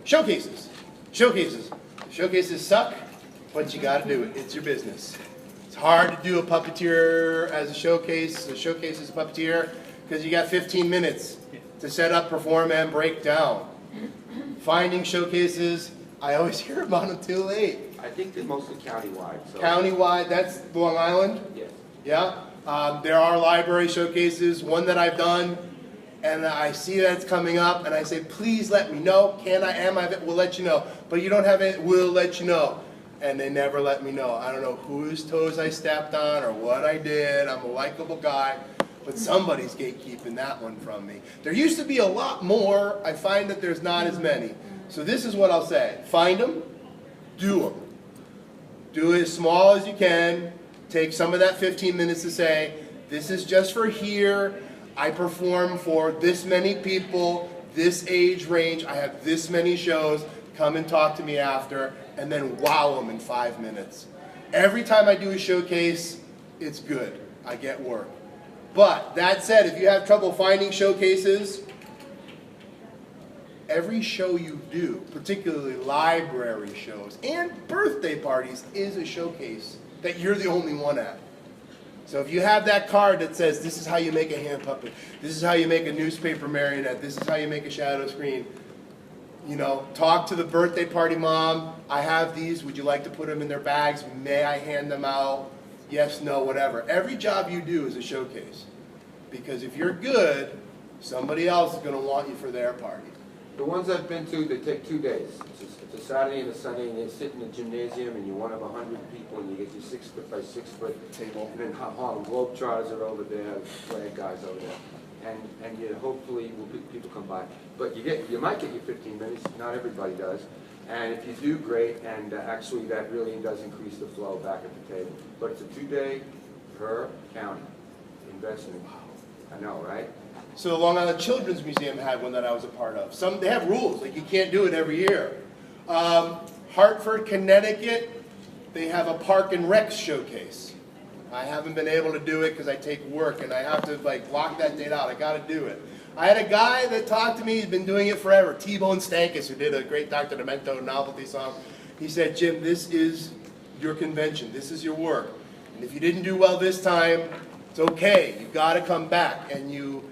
Showcases. Showcases. Showcases suck, but you got to do it. It's your business. It's hard to do a puppeteer as a showcase as a puppeteer, because you got 15 minutes to set up, perform, and break down. Finding showcases, I always hear about them too late. I think they're mostly countywide. So. Countywide, that's Long Island? Yes. Yeah. There are library showcases, one that I've done, and I see that it's coming up, and I say, please let me know. Can I, am I, we'll let you know. But you don't have it, we'll let you know. And they never let me know. I don't know whose toes I stepped on or what I did. I'm a likable guy, but somebody's gatekeeping that one from me. There used to be a lot more. I find that there's not as many. So this is what I'll say. Find them, do them. Do it as small as you can. Take some of that 15 minutes to say, this is just for here. I perform for this many people, this age range. I have this many shows. Come and talk to me after, and then wow them in 5 minutes. Every time I do a showcase, it's good. I get work. But that said, if you have trouble finding showcases, every show you do, particularly library shows and birthday parties, is a showcase that you're the only one at. So if you have that card that says, this is how you make a hand puppet, this is how you make a newspaper marionette, this is how you make a shadow screen, you know, talk to the birthday party mom. I have these. Would you like to put them in their bags? May I hand them out? Yes, no, whatever. Every job you do is a showcase. Because if you're good, somebody else is going to want you for their party. The ones I've been to, they take 2 days. It's a Saturday and a Sunday, and they sit in the gymnasium, and you're one of 100 people, and you get your 6 foot by 6 foot table. And then Harlem Globetrotters are over there, flag guys over there. And you hopefully people come by. But you might get your 15 minutes. Not everybody does. And if you do, great. And actually, that really does increase the flow back at the table. But it's a 2-day per county investment. I know, right? So the Long Island Children's Museum had one that I was a part of. They have rules, like you can't do it every year. Hartford, Connecticut, they have a Park and Rec showcase. I haven't been able to do it because I take work and I have to like block that date out. I got to do it. I had a guy that talked to me, he's been doing it forever, T-Bone Stankus, who did a great Dr. Demento novelty song. He said, Jim, this is your convention, this is your work. And if you didn't do well this time, it's okay. You got to come back. And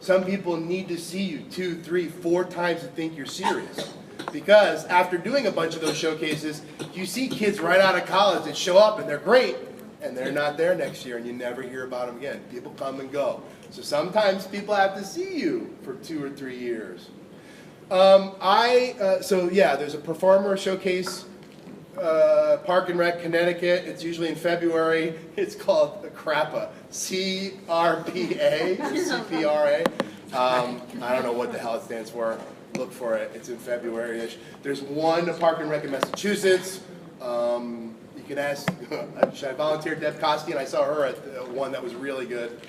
some people need to see you 2, 3, 4 times to think you're serious. Because after doing a bunch of those showcases, you see kids right out of college that show up and they're great, and they're not there next year and you never hear about them again. People come and go. So sometimes people have to see you for 2 or 3 years. So yeah, there's a performer showcase, Park and Rec, Connecticut. It's usually in February. It's called the CRAPA, C-R-P-A, or C-P-R-A. I don't know what the hell it stands for. Look for it. It's in February-ish. There's one at Park and Rec in Massachusetts. You can ask, should I volunteer Deb Koski? And I saw her at one that was really good.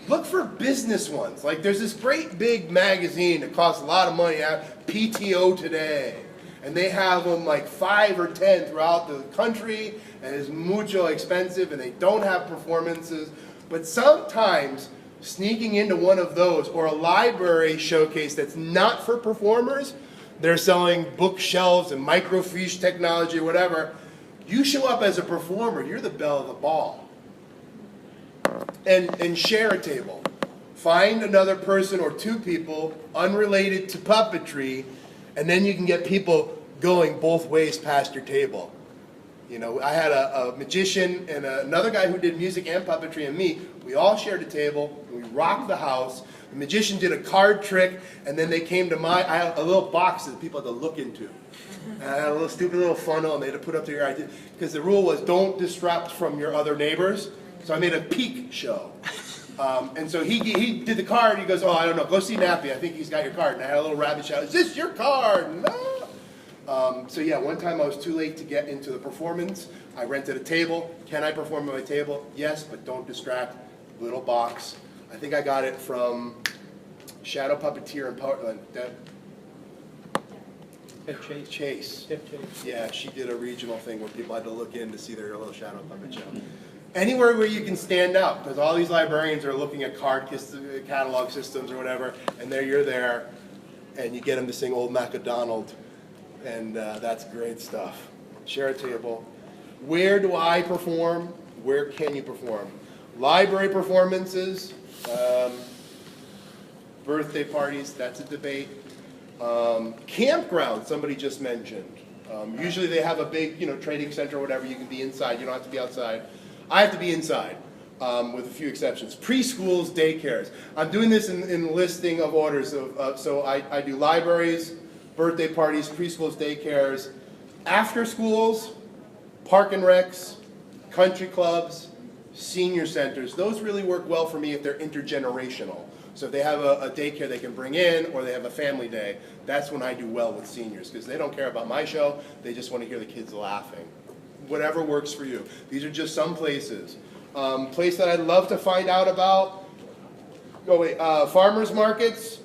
Look for business ones. Like there's this great big magazine that costs a lot of money, PTO Today. And they have them like 5 or 10 throughout the country, and it's mucho expensive, and they don't have performances. But sometimes sneaking into one of those, or a library showcase that's not for performers, they're selling bookshelves and microfiche technology or whatever. You show up as a performer, you're the belle of the ball. And share a table. Find another person or 2 people unrelated to puppetry, and then you can get people going both ways past your table. You know, I had a magician and another guy who did music and puppetry and me. We all shared a table, and we rocked the house. The magician did a card trick, and then they came to I had a little box that people had to look into. And I had a little stupid little funnel, and they had to put up their idea. Because the rule was don't disrupt from your other neighbors. So I made a peek show. And so he did the card. He goes, oh, I don't know. Go see Nappy. I think he's got your card. And I had a little rabbit shout, is this your card? No. So yeah, one time I was too late to get into the performance. I rented a table. Can I perform at my table? Yes, but don't distract. Little box. I think I got it from Shadow Puppeteer in Portland. Chase. Yeah, she did a regional thing where people had to look in to see their little shadow puppet show. Anywhere where you can stand out, because all these librarians are looking at card catalog systems or whatever, and you're there, and you get them to sing Old MacDonald, and that's great stuff. Share a table. Where do I perform? Where can you perform? Library performances, birthday parties, that's a debate. Campground, somebody just mentioned. Usually they have a big, trading center or whatever. You can be inside. You don't have to be outside. I have to be inside, with a few exceptions. Preschools, daycares. I'm doing this in listing of orders. So I do libraries, birthday parties, preschools, daycares, after schools, park and recs, country clubs, senior centers. Those really work well for me if they're intergenerational. So if they have a daycare they can bring in, or they have a family day, that's when I do well with seniors, because they don't care about my show, they just want to hear the kids laughing. Whatever works for you. These are just some places. Place that I'd love to find out about, farmers markets,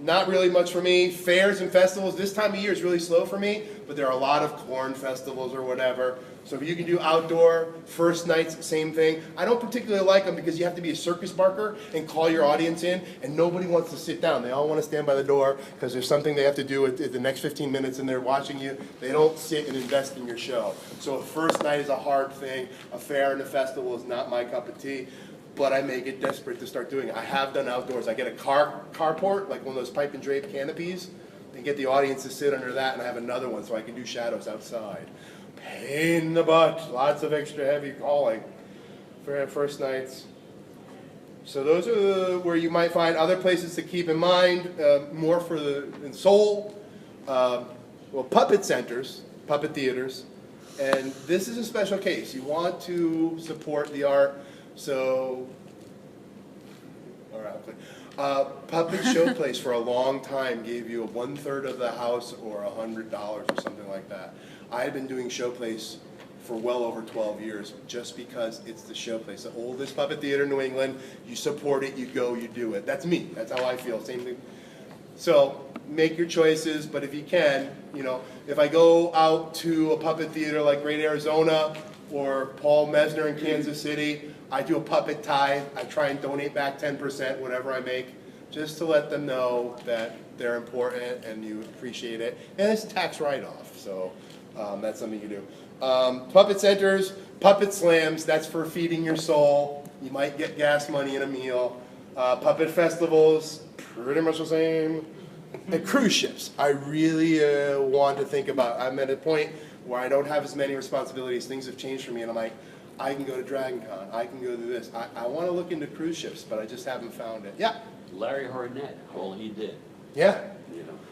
not really much for me. Fairs and festivals, this time of year is really slow for me, but there are a lot of corn festivals or whatever. So if you can do outdoor, first nights, same thing. I don't particularly like them because you have to be a circus barker and call your audience in, and nobody wants to sit down. They all want to stand by the door because there's something they have to do at the next 15 minutes and they're watching you. They don't sit and invest in your show. So a first night is a hard thing. A fair and a festival is not my cup of tea, but I may get desperate to start doing it. I have done outdoors. I get a carport, like one of those pipe and drape canopies, and get the audience to sit under that, and I have another one so I can do shadows outside. Pain in the butt, lots of extra heavy calling for first nights. So those are where you might find other places to keep in mind, more in Seoul, puppet centers, puppet theaters, and this is a special case. You want to support the art, so, all right, Puppet Showplace for a long time gave you 1/3 of the house or $100 or something like that. I had been doing Showplace for well over 12 years, just because it's the showplace. The oldest puppet theater in New England. You support it, you go, you do it. That's me. That's how I feel. Same thing. So make your choices, but if you can, if I go out to a puppet theater like Great Arizona or Paul Mesner in Kansas City, I do a puppet tithe. I try and donate back 10%, whatever I make, just to let them know that they're important and you appreciate it. And it's a tax write-off, so that's something you do. Puppet centers, puppet slams, that's for feeding your soul. You might get gas money in a meal. Puppet festivals, pretty much the same. And cruise ships, I really want to think about. I'm at a point where I don't have as many responsibilities. Things have changed for me, and I'm like, I can go to Dragon Con, I can go to this. I want to look into cruise ships, but I just haven't found it. Yeah? Larry Harnett, all he did. Yeah.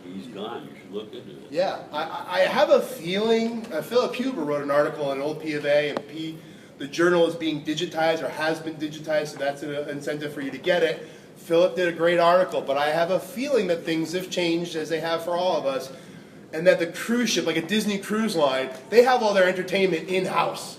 He's gone, you should look into it. Yeah, I have a feeling, Philip Huber wrote an article in old P of A, and the journal is being digitized or has been digitized, so that's an incentive for you to get it. Philip did a great article, but I have a feeling that things have changed, as they have for all of us, and that the cruise ship, like a Disney cruise line, they have all their entertainment in-house.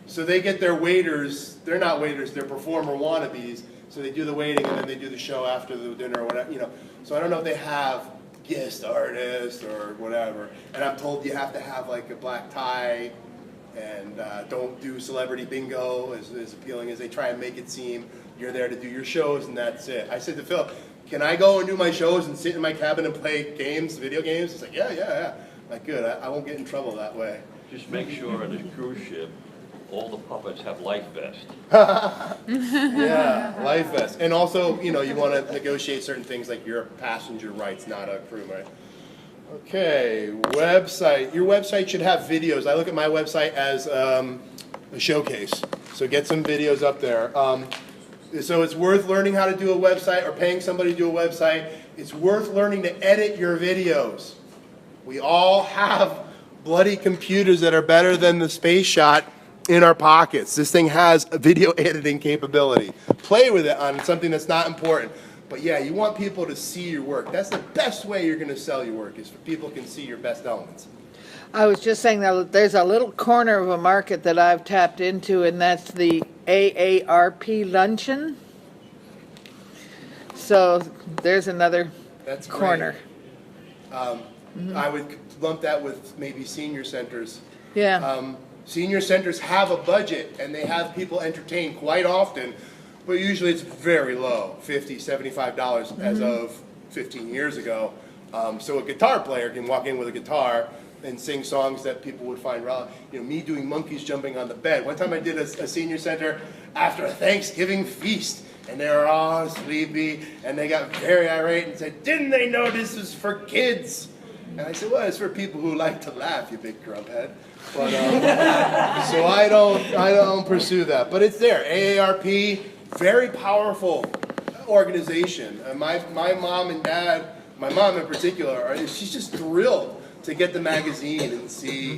So they get their waiters, they're not waiters, they're performer wannabes, so they do the waiting and then they do the show after the dinner or whatever, So I don't know if they have guest artists or whatever, and I'm told you have to have like a black tie and don't do celebrity bingo as appealing as they try and make it seem. You're there to do your shows and that's it. I said to Phil, can I go and do my shows and sit in my cabin and play games, video games? He's like, yeah. Like, good, I won't get in trouble that way. Just make sure on a cruise ship, all the puppets have life vests. Yeah, life vest. And also, you want to negotiate certain things like your passenger rights, not a crew right. Okay, website. Your website should have videos. I look at my website as a showcase. So get some videos up there. So it's worth learning how to do a website or paying somebody to do a website. It's worth learning to edit your videos. We all have bloody computers that are better than the space shot in our pockets. This thing has a video editing capability. Play with it on something that's not important. But yeah, you want people to see your work. That's the best way you're going to sell your work, is for people can see your best elements. I was just saying that there's a little corner of a market that I've tapped into, and that's the AARP luncheon. So there's another corner. I would lump that with maybe senior centers. Yeah. Senior centers have a budget, and they have people entertained quite often, but usually it's very low, $50, $75 as of 15 years ago. So a guitar player can walk in with a guitar and sing songs that people would find relevant. Me doing monkeys jumping on the bed. One time I did a senior center after a Thanksgiving feast, and they were all sleepy, and they got very irate and said, "Didn't they know this was for kids?" And I said, "Well, it's for people who like to laugh, you big grubhead." But so I don't pursue that. But it's there. AARP, very powerful organization. My mom and dad, my mom in particular, she's just thrilled to get the magazine and see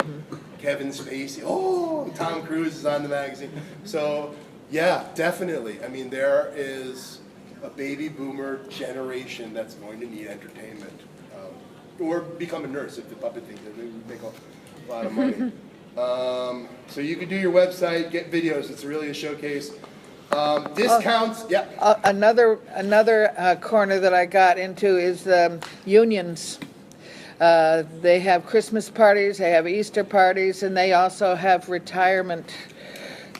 Kevin Spacey. Oh, Tom Cruise is on the magazine. So yeah, definitely. I mean, there is a baby boomer generation that's going to need entertainment. Or become a nurse if the puppet thing, they make a lot of money. So you can do your website, get videos. It's really a showcase. Discounts, yeah. Another corner that I got into is unions. They have Christmas parties, they have Easter parties, and they also have retirement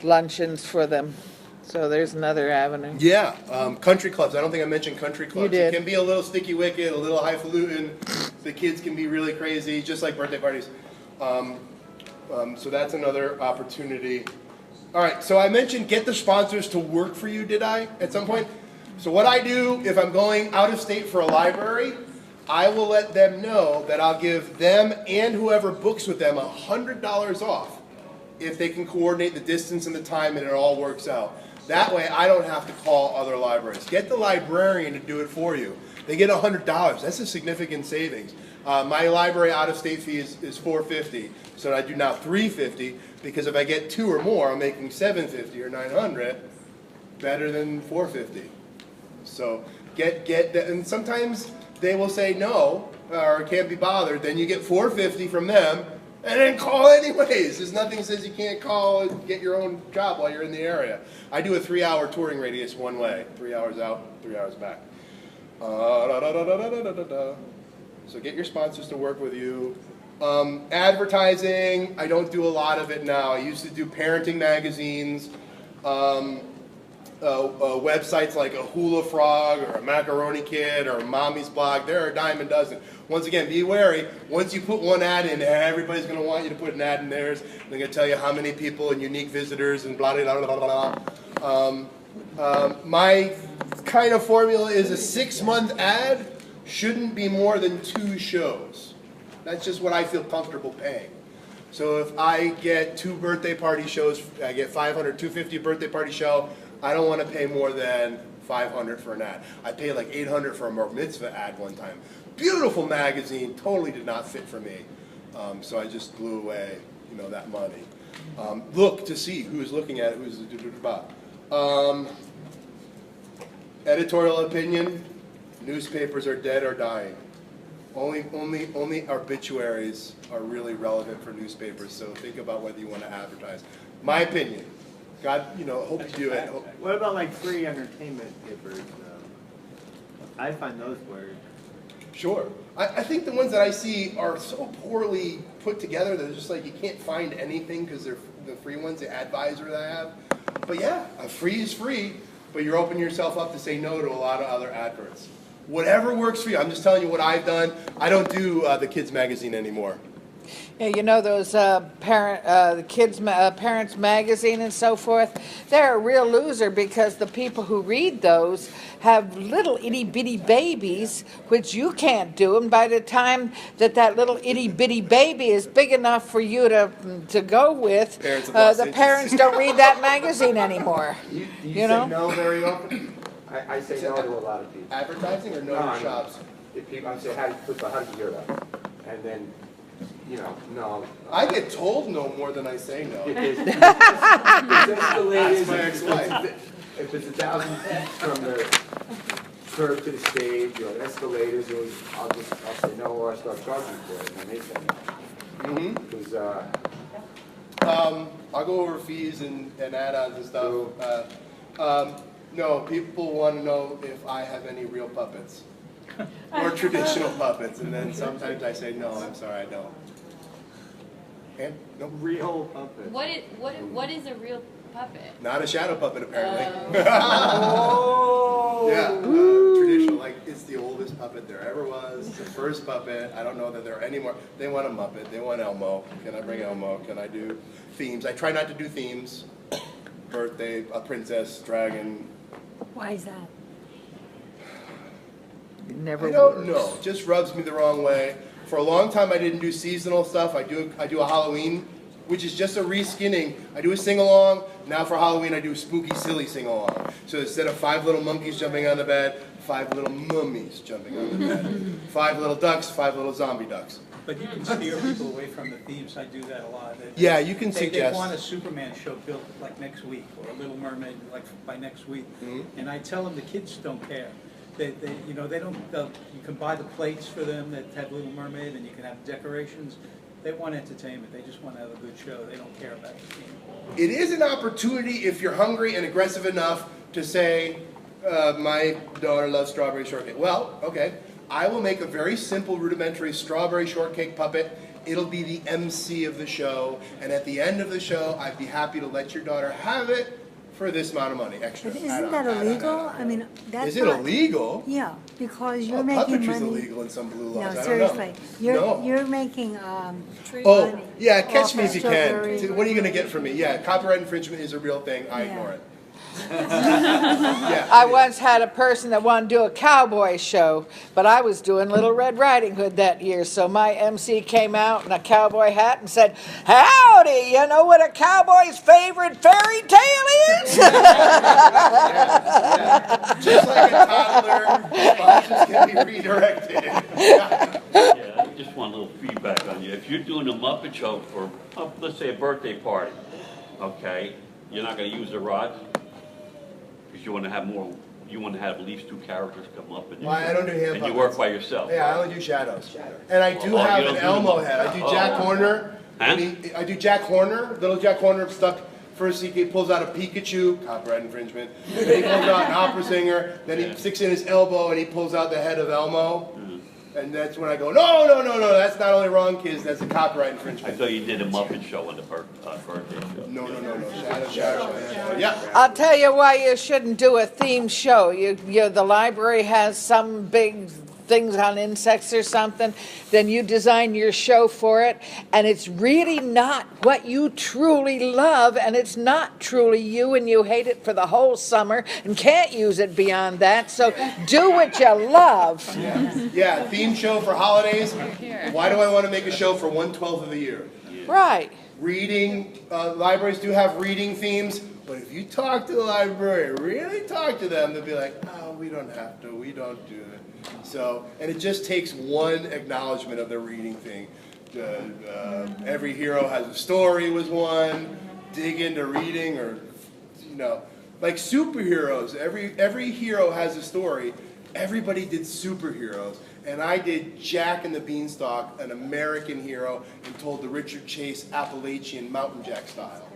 luncheons for them. So there's another avenue. Yeah, country clubs. I don't think I mentioned country clubs. You did. It can be a little sticky wicket, a little highfalutin. The kids can be really crazy, just like birthday parties. So that's another opportunity. All right, so I mentioned get the sponsors to work for you, did I, at some point? So what I do if I'm going out of state for a library, I will let them know that I'll give them and whoever books with them $100 off if they can coordinate the distance and the time and it all works out. That way I don't have to call other libraries. Get the librarian to do it for you. They get $100. That's a significant savings. My library out-of-state fee is $450, so I do now $350, because if I get 2 or more, I'm making $750 or $900, better than $450. So get that, and sometimes they will say no or can't be bothered. Then you get $450 from them, And then call anyways. There's nothing that says you can't call and get your own job while you're in the area. I do a 3-hour touring radius one way. 3 hours out, 3 hours back. So get your sponsors to work with you. Advertising, I don't do a lot of it now. I used to do parenting magazines, websites like a Hula Frog or a Macaroni Kid or a Mommy's Blog. There are a dime a dozen. Once again, be wary. Once you put one ad in, everybody's going to want you to put an ad in theirs. They're going to tell you how many people and unique visitors and blah, blah, blah, blah, blah. My kind of formula is a 6-month ad shouldn't be more than 2 shows. That's just what I feel comfortable paying. So if I get 2 birthday party shows, I get $500, $250 birthday party show, I don't want to pay more than $500 for an ad. I paid like $800 for a bar mitzvah ad one time. Beautiful magazine, totally did not fit for me. So I just blew away, that money. Look to see who's looking at it, who's editorial opinion, newspapers are dead or dying. Only obituaries are really relevant for newspapers, so think about whether you want to advertise. My opinion. God, hope you do it. What about like free entertainment papers? I find those weird. Sure. I think the ones that I see are so poorly put together that it's just like you can't find anything because they're the free ones, the advisor that I have. But yeah, a free is free, but you're opening yourself up to say no to a lot of other adverts. Whatever works for you. I'm just telling you what I've done. I don't do the kids magazine anymore. Yeah, those parents magazine and so forth, they're a real loser because the people who read those have little itty bitty babies, which you can't do. And by the time that little itty bitty baby is big enough for you to go with, the parents don't read that magazine anymore. Do you say no very often? I say no to a lot of people. Advertising or no to shops? If people say, how did you hear that? And then, no. I get told no more than I say no. It's That's my ex-wife. If it's 1,000 feet from the curb to the stage or escalators, I'll say no or I'll start charging for it, and then they say no. Because I'll go over fees and add-ons and stuff. No, people want to know if I have any real puppets or traditional puppets, and then sometimes I say no. I'm sorry, I don't. And no real puppet. What is a real puppet? Not a shadow puppet, apparently. Oh. Yeah, traditional. Like it's the oldest puppet there ever was. It's the first puppet. I don't know that there are any more. They want a Muppet. They want Elmo. Can I bring Elmo? Can I do themes? I try not to do themes. Birthday, a princess, dragon. Why is that? I don't know. It just rubs me the wrong way. For a long time, I didn't do seasonal stuff. I do a Halloween, which is just a reskinning. I do a sing-along. Now for Halloween, I do a spooky, silly sing-along. So instead of 5 little monkeys jumping on the bed, 5 little mummies jumping on the bed. 5 little ducks, 5 little zombie ducks. But you can steer people away from the themes. I do that a lot. Yeah, you can They suggest. want a Superman show built like next week, or a Little Mermaid like by next week. And I tell them the kids don't care. They don't. You can buy the plates for them that have Little Mermaid, and you can have decorations. They want entertainment. They just want to have a good show. They don't care about the theme. It is an opportunity if you're hungry and aggressive enough to say, my daughter loves strawberry shortcake. Well, okay. I will make a very simple, rudimentary strawberry shortcake puppet. It'll be the MC of the show. And at the end of the show, I'd be happy to let your daughter have it for this amount of money extra. But isn't that illegal? I mean, that's Is it illegal? Yeah, because you're making Puppetry's money. illegal in some blue laws. No, I don't know. seriously. No. You're making Oh, money yeah, catch off me of if you strawberry. can. What are you going to get from me? Yeah, copyright infringement is a real thing. I Yeah. ignore it. I once had a person that wanted to do a cowboy show, but I was doing Little Red Riding Hood that year, so my MC came out in a cowboy hat and said, "Howdy, you know what a cowboy's favorite fairy tale is?" Just like a toddler, sponsors can be redirected. Yeah, I just want a little feedback on you. If you're doing a Muppet show for, let's say, a birthday party, okay, you're not going to use the rods because you want to have more. You want to have at least 2 characters come up and, Well, I don't do hand and you puppets. work by yourself. Yeah, I only do shadows. And I do Oh, have you an don't do Elmo them. head. I do Oh. Jack Horner, Huh? I do Jack Horner, little Jack Horner stuck. First he pulls out a Pikachu, copyright infringement. Then he pulls out an opera singer. Then he sticks in his elbow and he pulls out the head of Elmo. And that's when I go, no, no, no, no, that's not only wrong, kids, that's a copyright I infringement. thought you did a Muppet show on the birthday show. No, no, no, no, shadow. Yeah. I'll tell you why you shouldn't do a theme show. The library has some big things on insects or something, then you design your show for it, and it's really not what you truly love, and it's not truly you, and you hate it for the whole summer and can't use it beyond that. So do what you love. Yeah, theme show for holidays. Why do I want to make a show for 1/12 of the year? Right. Reading, libraries do have reading themes, but if you talk to the library, really talk to them, they'll be like, oh, we don't have to, we don't do it. So, and it just takes one acknowledgement of the reading thing. Every hero has a story was one, dig into reading, or, like superheroes. Every hero has a story. Everybody did superheroes. And I did Jack and the Beanstalk, an American hero, and told the Richard Chase Appalachian Mountain Jack style.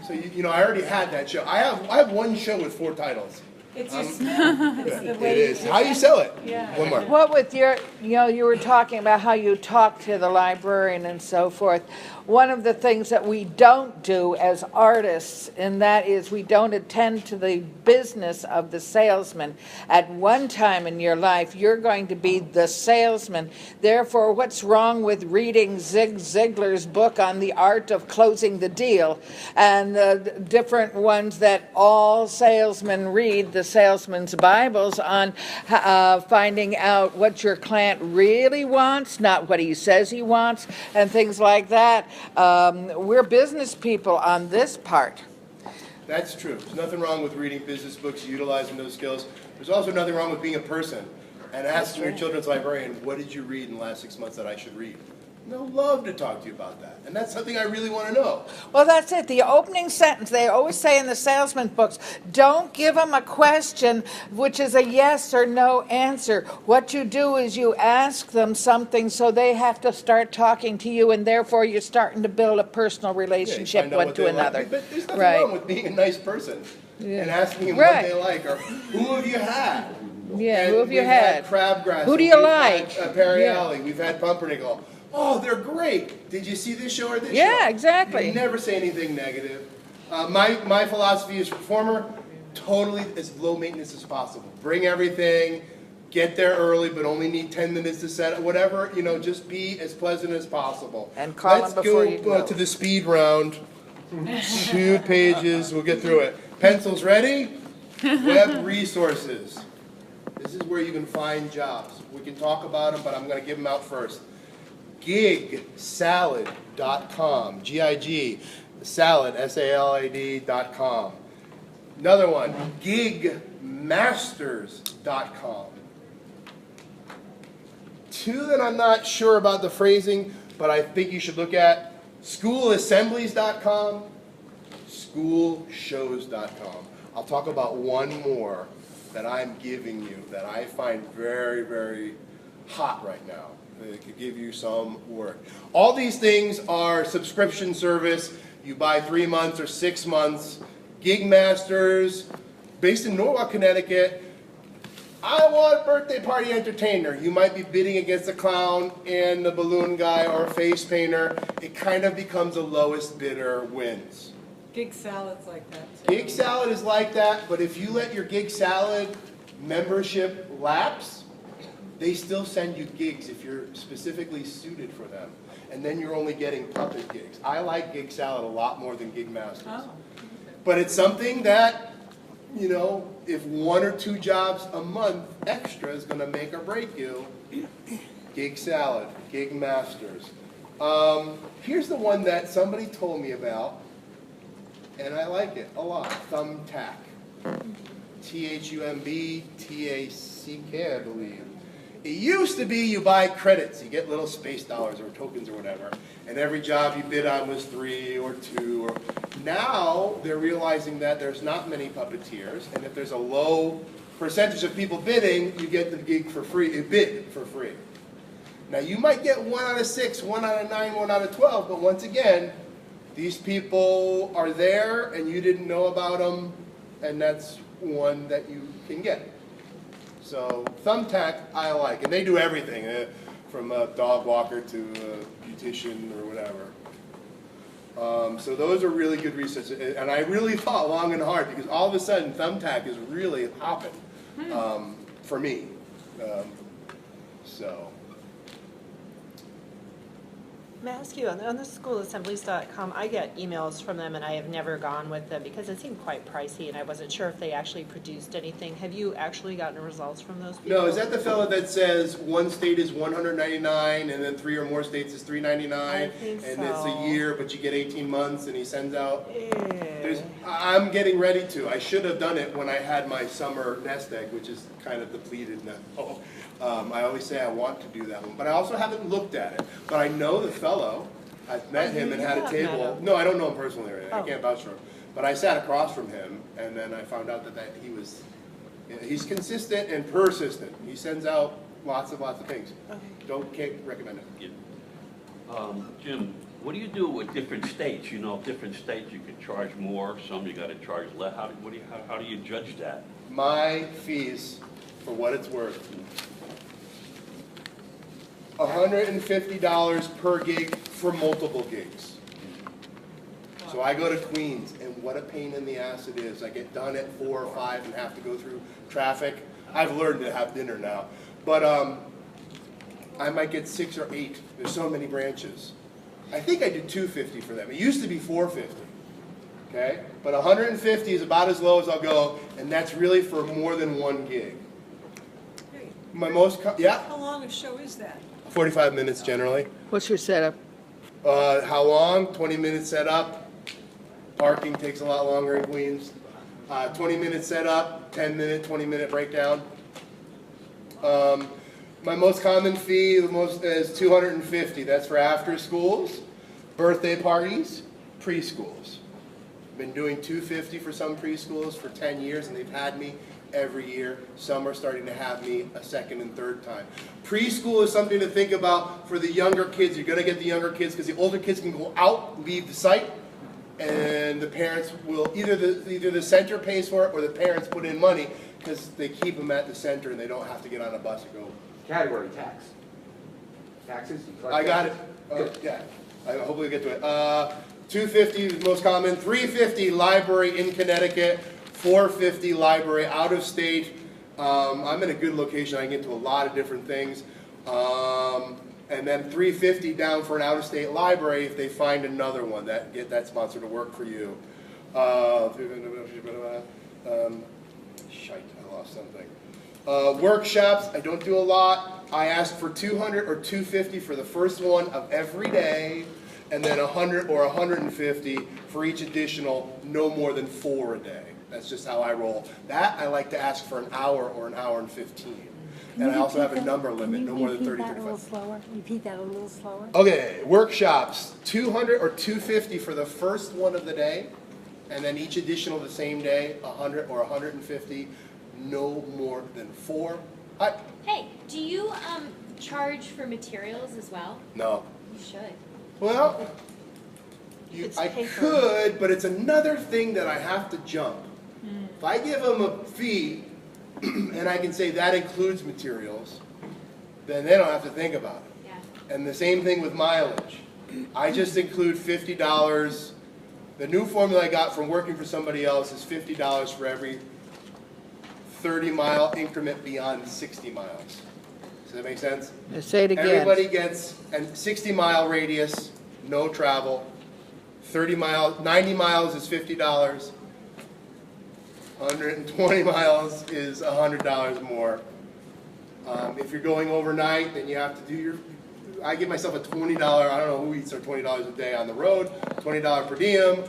So, I already had that show. I have one show with 4 titles. It's your smell. It's the way It is. How you sell it? Yeah. One more. What with you were talking about how you talk to the librarian and so forth. One of the things that we don't do as artists, and that is we don't attend to the business of the salesman. At one time in your life, you're going to be the salesman. Therefore, what's wrong with reading Zig Ziglar's book on the art of closing the deal and the different ones that all salesmen read, the salesman's Bibles on finding out what your client really wants, not what he says he wants, and things like that. We're business people on this part. That's true. There's nothing wrong with reading business books, utilizing those skills. There's also nothing wrong with being a person and asking your children's librarian, what did you read in the last 6 months that I should read? They'll love to talk to you about that. And that's something I really want to know. Well, that's it. The opening sentence, they always say in the salesman books, don't give them a question which is a yes or no answer. What you do is you ask them something so they have to start talking to you, and therefore you're starting to build a personal relationship find out one what to they like. another. But there's nothing wrong with being a nice person and asking them what they like, or who have you had? Yeah, And who have you we've had? Crabgrass. Who do and you we've like? Had, Perry We've had Pumpernickel. Oh, they're great. Did you see this show or this show? Yeah, exactly. You never say anything negative. My philosophy as a performer, totally as low maintenance as possible. Bring everything, get there early, but only need 10 minutes to set it, whatever, just be as pleasant as possible. And call Let's them before go you go. to the speed round. 2 pages, we'll get through it. Pencils ready? Web resources. This is where you can find jobs. We can talk about them, but I'm going to give them out first. Gigsalad.com. G-I-G. Salad, S-A-L-A-D.com. Another one, gigmasters.com. 2 that I'm not sure about the phrasing, but I think you should look at, schoolassemblies.com, schoolshows.com. I'll talk about one more that I'm giving you that I find very, very hot right now. It could give you some work. All these things are subscription service. You buy 3 months or 6 months. Gigmasters, based in Norwalk, Connecticut. I want a birthday party entertainer. You might be bidding against a clown and the balloon guy or a face painter. It kind of becomes a lowest bidder wins. Gig salad's like that too. Gig Salad is like that, but if you let your Gig Salad membership lapse, they still send you gigs if you're specifically suited for them. And then you're only getting puppet gigs. I like Gig Salad a lot more than Gig Masters. Oh. But it's something that, if 1 or 2 jobs a month extra is going to make or break you, Gig Salad, Gig Masters. Here's the one that somebody told me about, and I like it a lot. Thumbtack. Thumbtack, I believe. It used to be you buy credits. You get little space dollars or tokens or whatever, and every job you bid on was 3 or 2. Now they're realizing that there's not many puppeteers, and if there's a low percentage of people bidding, you get the gig for free. You bid for free. Now, you might get 1 out of 6, 1 out of 9, 1 out of 12, but once again, these people are there and you didn't know about them, and that's one that you can get. So Thumbtack, I like, and they do everything, from a dog walker to a beautician or whatever. So those are really good research, and I really thought long and hard because all of a sudden Thumbtack is really popping for me. So. May I ask you, on the schoolassemblies.com, I get emails from them and I have never gone with them because it seemed quite pricey and I wasn't sure if they actually produced anything. Have you actually gotten results from those people? No, is that the fellow that says one state is $199 and then 3 or more states is $399? I think and so. it's a year, but you get 18 months, and he sends out. I'm getting ready to. I should have done it when I had my summer nest egg, which is kind of depleted now. I always say I want to do that one, but I also haven't looked at it. But I know the fellow. I've met him and had a table. No, I don't know him personally or anything. I can't vouch for him. But I sat across from him, and then I found out that he was. He's consistent and persistent. He sends out lots of things. Can't recommend it. Jim, what do you do with different states? You know, different states you can charge more, some you got to charge less. How do you judge that? My fees, for what it's worth, $150 per gig for multiple gigs. So I go to Queens, and what a pain in the ass it is. I get done at 4 or 5 and have to go through traffic. I've learned to have dinner now. But I might get 6 or 8. There's so many branches. I think I did $250 for them. It used to be $450. Okay? But $150 is about as low as I'll go, and that's really for more than one gig. My most, yeah? How long a show is that? 45 minutes generally. What's your setup? How long? 20 minutes set up. Parking takes a lot longer in Queens. 20 minutes set up, 10-minute, 20-minute breakdown. My most common fee is $250. That's for after schools, birthday parties, preschools. Been doing $250 for some preschools for 10 years, and they've had me every year. Some are starting to have me a second and third time. Preschool is something to think about for the younger kids. You're going to get the younger kids because the older kids can go out, leave the site, and the parents will either the center pays for it or the parents put in money because they keep them at the center and they don't have to get on a bus and go. Category tax. Taxes? I got it. Yeah. Hopefully we'll get to it. $250 is most common. $350 library in Connecticut. $450 library out of state. I'm in a good location. I can get to a lot of different things. And then $350 down for an out of state library if they find another one that get that sponsor to work for you. Shite, I lost something. Workshops, I don't do a lot. I ask for $200 or $250 for the first one of every day, and then $100 or $150 for each additional, no more than 4 a day. That's just how I roll. That I like to ask for an hour or an hour and 15. And I also have a number limit, no more than 30, 35. Repeat that a little slower. Okay, workshops, $200 or $250 for the first one of the day, and then each additional the same day, $100 or $150, no more than 4. Hey, do you charge for materials as well? No. You should. Well, I could, but it's another thing that I have to jump. If I give them a fee, and I can say that includes materials, then they don't have to think about it. Yeah. And the same thing with mileage. I just include $50. The new formula I got from working for somebody else is $50 for every 30-mile increment beyond 60 miles. Does that make sense? Say it again. Everybody gets a 60-mile radius, no travel. 90 miles is $50. 120 miles is $100 more. If you're going overnight, then you have to do I give myself a $20, I don't know who eats their $20 a day on the road, $20 per diem.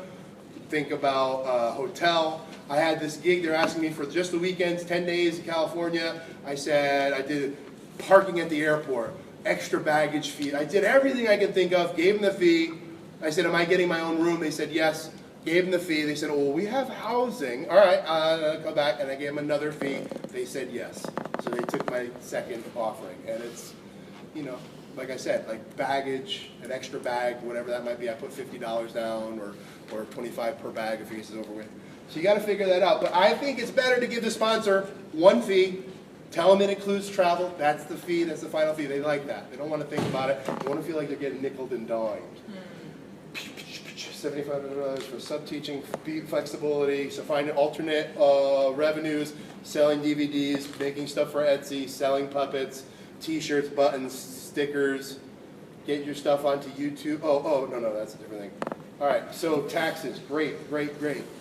Think about hotel. I had this gig, they're asking me for just the weekends, 10 days in California. I said, I did parking at the airport, extra baggage fee. I did everything I could think of, gave them the fee. I said, am I getting my own room? They said, yes. Gave them the fee. They said, well, we have housing. All right, go back. And I gave them another fee. They said yes. So they took my second offering. And it's, like I said, like baggage, an extra bag, whatever that might be, I put $50 down or 25 per bag if it's overweight. So you gotta figure that out. But I think it's better to give the sponsor one fee, tell them it includes travel, that's the fee, that's the final fee. They like that. They don't wanna think about it. They wanna feel like they're getting nickeled and dimed. $75 for sub-teaching, flexibility, so finding alternate revenues, selling DVDs, making stuff for Etsy, selling puppets, t-shirts, buttons, stickers, get your stuff onto YouTube. No, that's a different thing. All right, so taxes, great.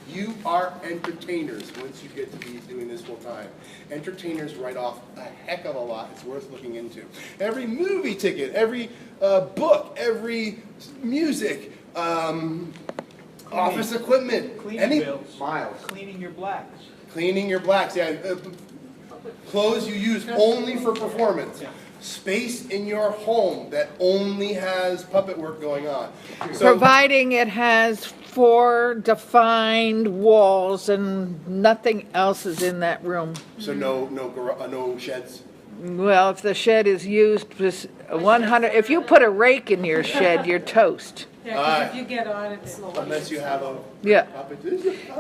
You are entertainers once you get to be doing this full time. Entertainers write off a heck of a lot. It's worth looking into. Every movie ticket, every book, every music, office equipment, Cleaning bills. Miles. Cleaning your blacks. Cleaning your blacks, yeah. Clothes you use only for performance. Yeah. Space in your home that only has puppet work going on. So, Providing it has 4 defined walls and nothing else is in that room. so no sheds. Well, if the shed is used, 100, if you put a rake in your shed, you're toast. Yeah, 'cause if you get audited. Unless you have a Yeah. puppet.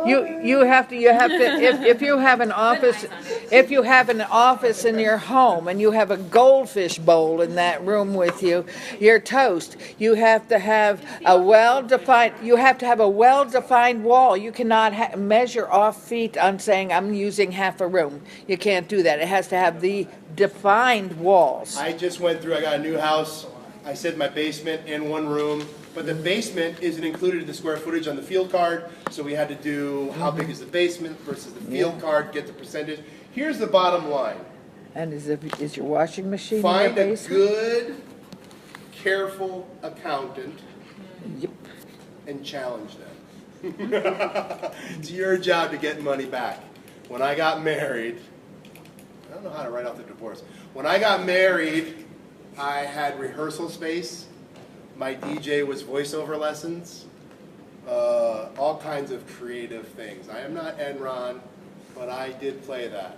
You have to, if you have an office, if you have an office in your home and you have a goldfish bowl in that room with you, you're toast. You have to have a well-defined wall. You cannot measure off feet on saying, I'm using half a room. You can't do that. It has to have the defined walls. I just went through, I got a new house. I said my basement in one room, but the basement isn't included in the square footage on the field card, so we had to do how big is the basement versus the field card, get the percentage. Here's the bottom line. And is your washing machine in Find your a basement? good, careful accountant Yep. and challenge them. It's your job to get money back. When I got married, I don't know how to write off the divorce. When I got married, I had rehearsal space. My DJ was voiceover lessons. All kinds of creative things. I am not Enron, but I did play that.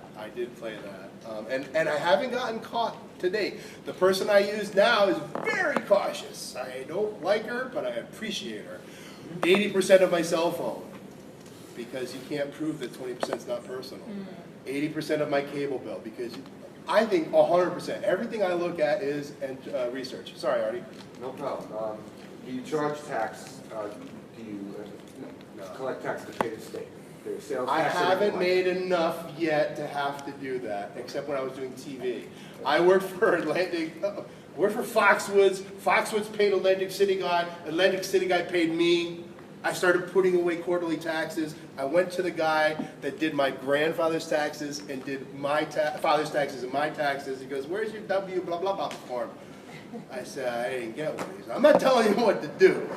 And I haven't gotten caught to date. The person I use now is very cautious. I don't like her, but I appreciate her. 80% of my cell phone, because you can't prove that 20% is not personal. 80% of my cable bill, because I think 100%. Everything I look at is research. Sorry, Artie. No problem. Do you charge tax, do you collect tax to pay the state? There's sales I tax haven't made enough yet to have to do that, except when I was doing TV. I worked for Foxwoods. Foxwoods paid Atlantic City guy. Atlantic City guy paid me. I started putting away quarterly taxes. I went to the guy that did my grandfather's taxes and did my father's taxes and my taxes. He goes, "Where's your W blah blah blah form?" I said, "I didn't get one." He said, "I'm not telling you what to do,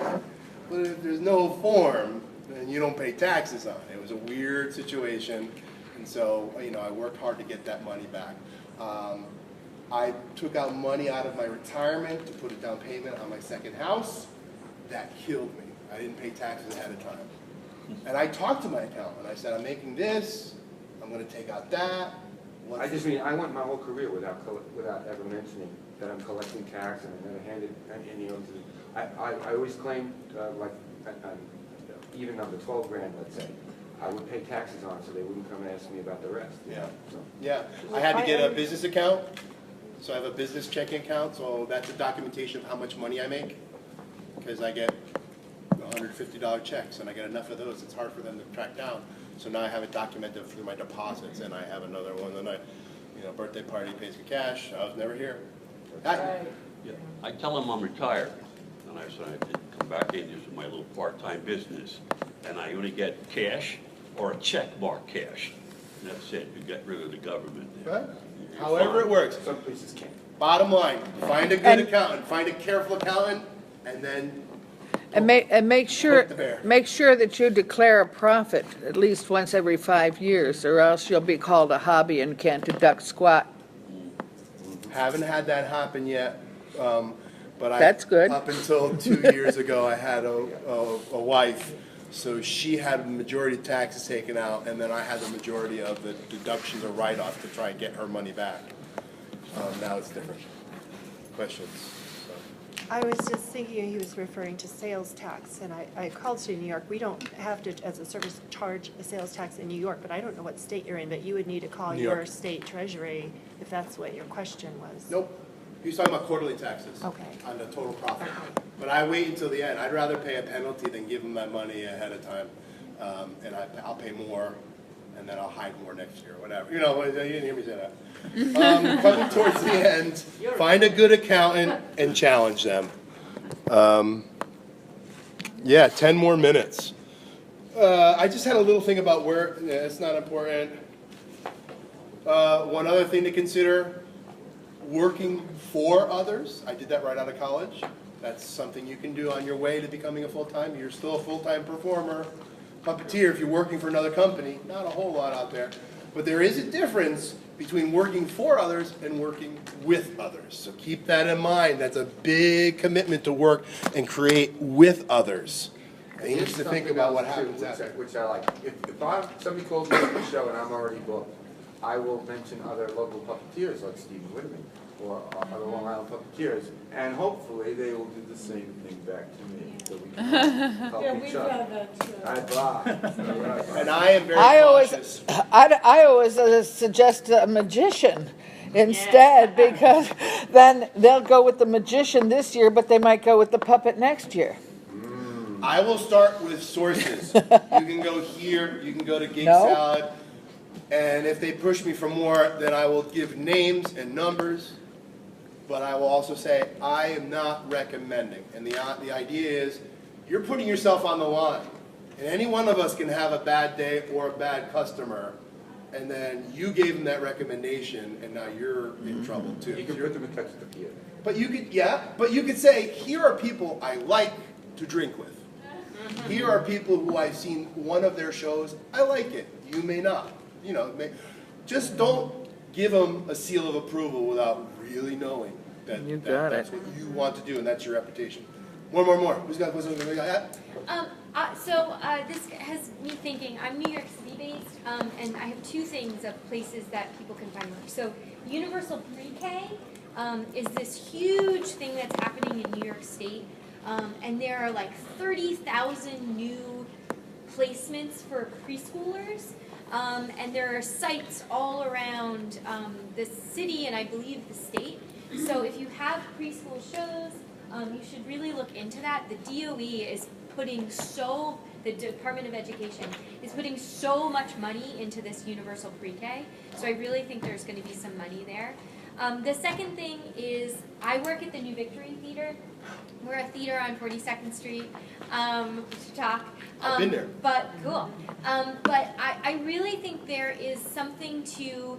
but if there's no form, then you don't pay taxes on it." It was a weird situation, and so I worked hard to get that money back. I took out money out of my retirement to put a down payment on my second house. That killed me. I didn't pay taxes ahead of time. And I talked to my accountant. I said, "I'm making this. I'm going to take out that." I went my whole career without ever mentioning that I'm collecting tax and I'm going to hand it, I always claimed, even on the 12 grand, let's say, I would pay taxes on it so they wouldn't come and ask me about the rest. Yeah. Yeah. I had to get a business account. So I have a business checking account. So that's a documentation of how much money I make. Because I get $150 checks, and I get enough of those, it's hard for them to track down. So now I have it documented through my deposits, and I have another one that birthday party pays with cash. I was never here. Yeah. I tell them I'm retired, and I said I did come back in, this is my little part-time business, and I only get cash or a check mark cash. And that's it, you get rid of the government. Right? However it works. Some places can't. Bottom line, find a good accountant, find a careful accountant, and then make sure that you declare a profit at least once every 5 years, or else you'll be called a hobby and can't deduct squat. Haven't had that happen yet, but That's good. Up until 2 years ago, I had a wife, so she had the majority of taxes taken out, and then I had the majority of the deductions or write-off to try and get her money back. Now it's different. Questions? I was just thinking he was referring to sales tax, and I called to New York. We don't have to, as a service, charge a sales tax in New York, but I don't know what state you're in, but you would need to call New your York. state treasury if that's what your question was. Nope. He's talking about quarterly taxes. Okay. On the total profit. Okay. But I wait until the end. I'd rather pay a penalty than give them my money ahead of time. And I'll pay more, and then I'll hide more next year, whatever. You know, you didn't hear me say that. Coming towards the end, find a good accountant and challenge them. Yeah, 10 more minutes. I just had a little thing about where, yeah, it's not important. One other thing to consider, working for others. I did that right out of college. That's something you can do on your way to becoming a full-time. You're still a full-time performer, puppeteer if you're working for another company. Not a whole lot out there. But there is a difference between working for others and working with others. So keep that in mind. That's a big commitment to work and create with others. And you need to think about what happens after. Which I like. If somebody calls me to the show and I'm already booked, I will mention other local puppeteers like Stephen Whitman or other Long Island puppeteers, and hopefully they will do the same thing back to me. So we can help each other. And I am very cautious. I always suggest a magician instead, because then they'll go with the magician this year, but they might go with the puppet next year. I will start with sources. You can go here, you can go to Gig Salad, and if they push me for more, then I will give names and numbers, but I will also say, I am not recommending. And the idea is, you're putting yourself on the line. And any one of us can have a bad day or a bad customer, and then you gave them that recommendation, and now you're in trouble too. You can put them in touch with the PA. But you could say, here are people I like to drink with. Here are people who I've seen one of their shows. I like it. You may not. You know, just don't give them a seal of approval without really knowing that that's what you want to do and that's your reputation. More. Who's got what's that? This has me thinking. I'm New York City based, and I have two things of places that people can find work. So Universal Pre-K is this huge thing that's happening in New York State, and there are like 30,000 new placements for preschoolers. And there are sites all around the city and I believe the state. So if you have preschool shows, you should really look into that. The DOE is putting the Department of Education is putting so much money into this universal pre-K. So I really think there's going to be some money there. The second thing is I work at the New Victory Theater. We're a theater on 42nd Street. We should talk. I've been there. But cool. But I really think there is something to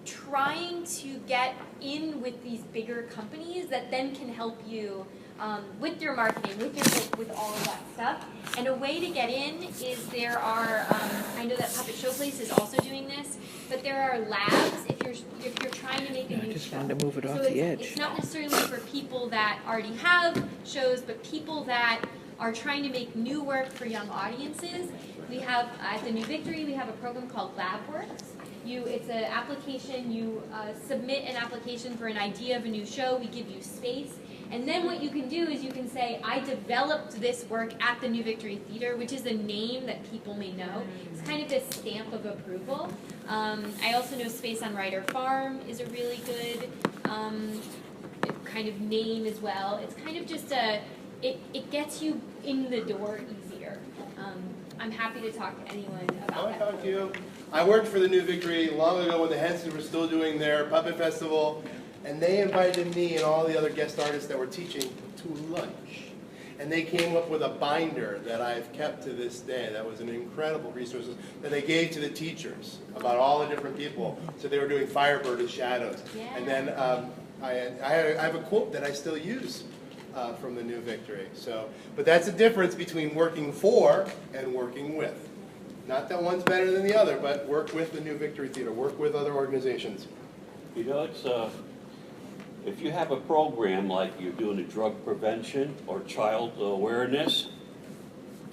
trying to get in with these bigger companies that then can help you with your marketing, with all of that stuff. And a way to get in is there are, I know that Puppet Show Place is also doing this, but there are labs if you're trying to make a new show. Wanted to move it off So the edge. it's not necessarily for people that already have shows, but people that are trying to make new work for young audiences. We have, at the New Victory, we have a program called LabWorks. It's an application, you submit an application for an idea of a new show, we give you space, and then what you can do is you can say, I developed this work at the New Victory Theater, which is a name that people may know. It's kind of this stamp of approval. I also know Space on Ryder Farm is a really good kind of name as well. It's kind of just it gets you in the door easier. I'm happy to talk to anyone about that. Thank you. I worked for the New Victory long ago when the Hensons were still doing their puppet festival, and they invited me and all the other guest artists that were teaching to lunch. And they came up with a binder that I've kept to this day. That was an incredible resource that they gave to the teachers about all the different people. So they were doing Firebird and Shadows. Yeah. And then I have a quote that I still use from the New Victory. So, but that's the difference between working for and working with. Not that one's better than the other, but work with the New Victory Theater, work with other organizations. You know, it's if you have a program like you're doing a drug prevention or child awareness,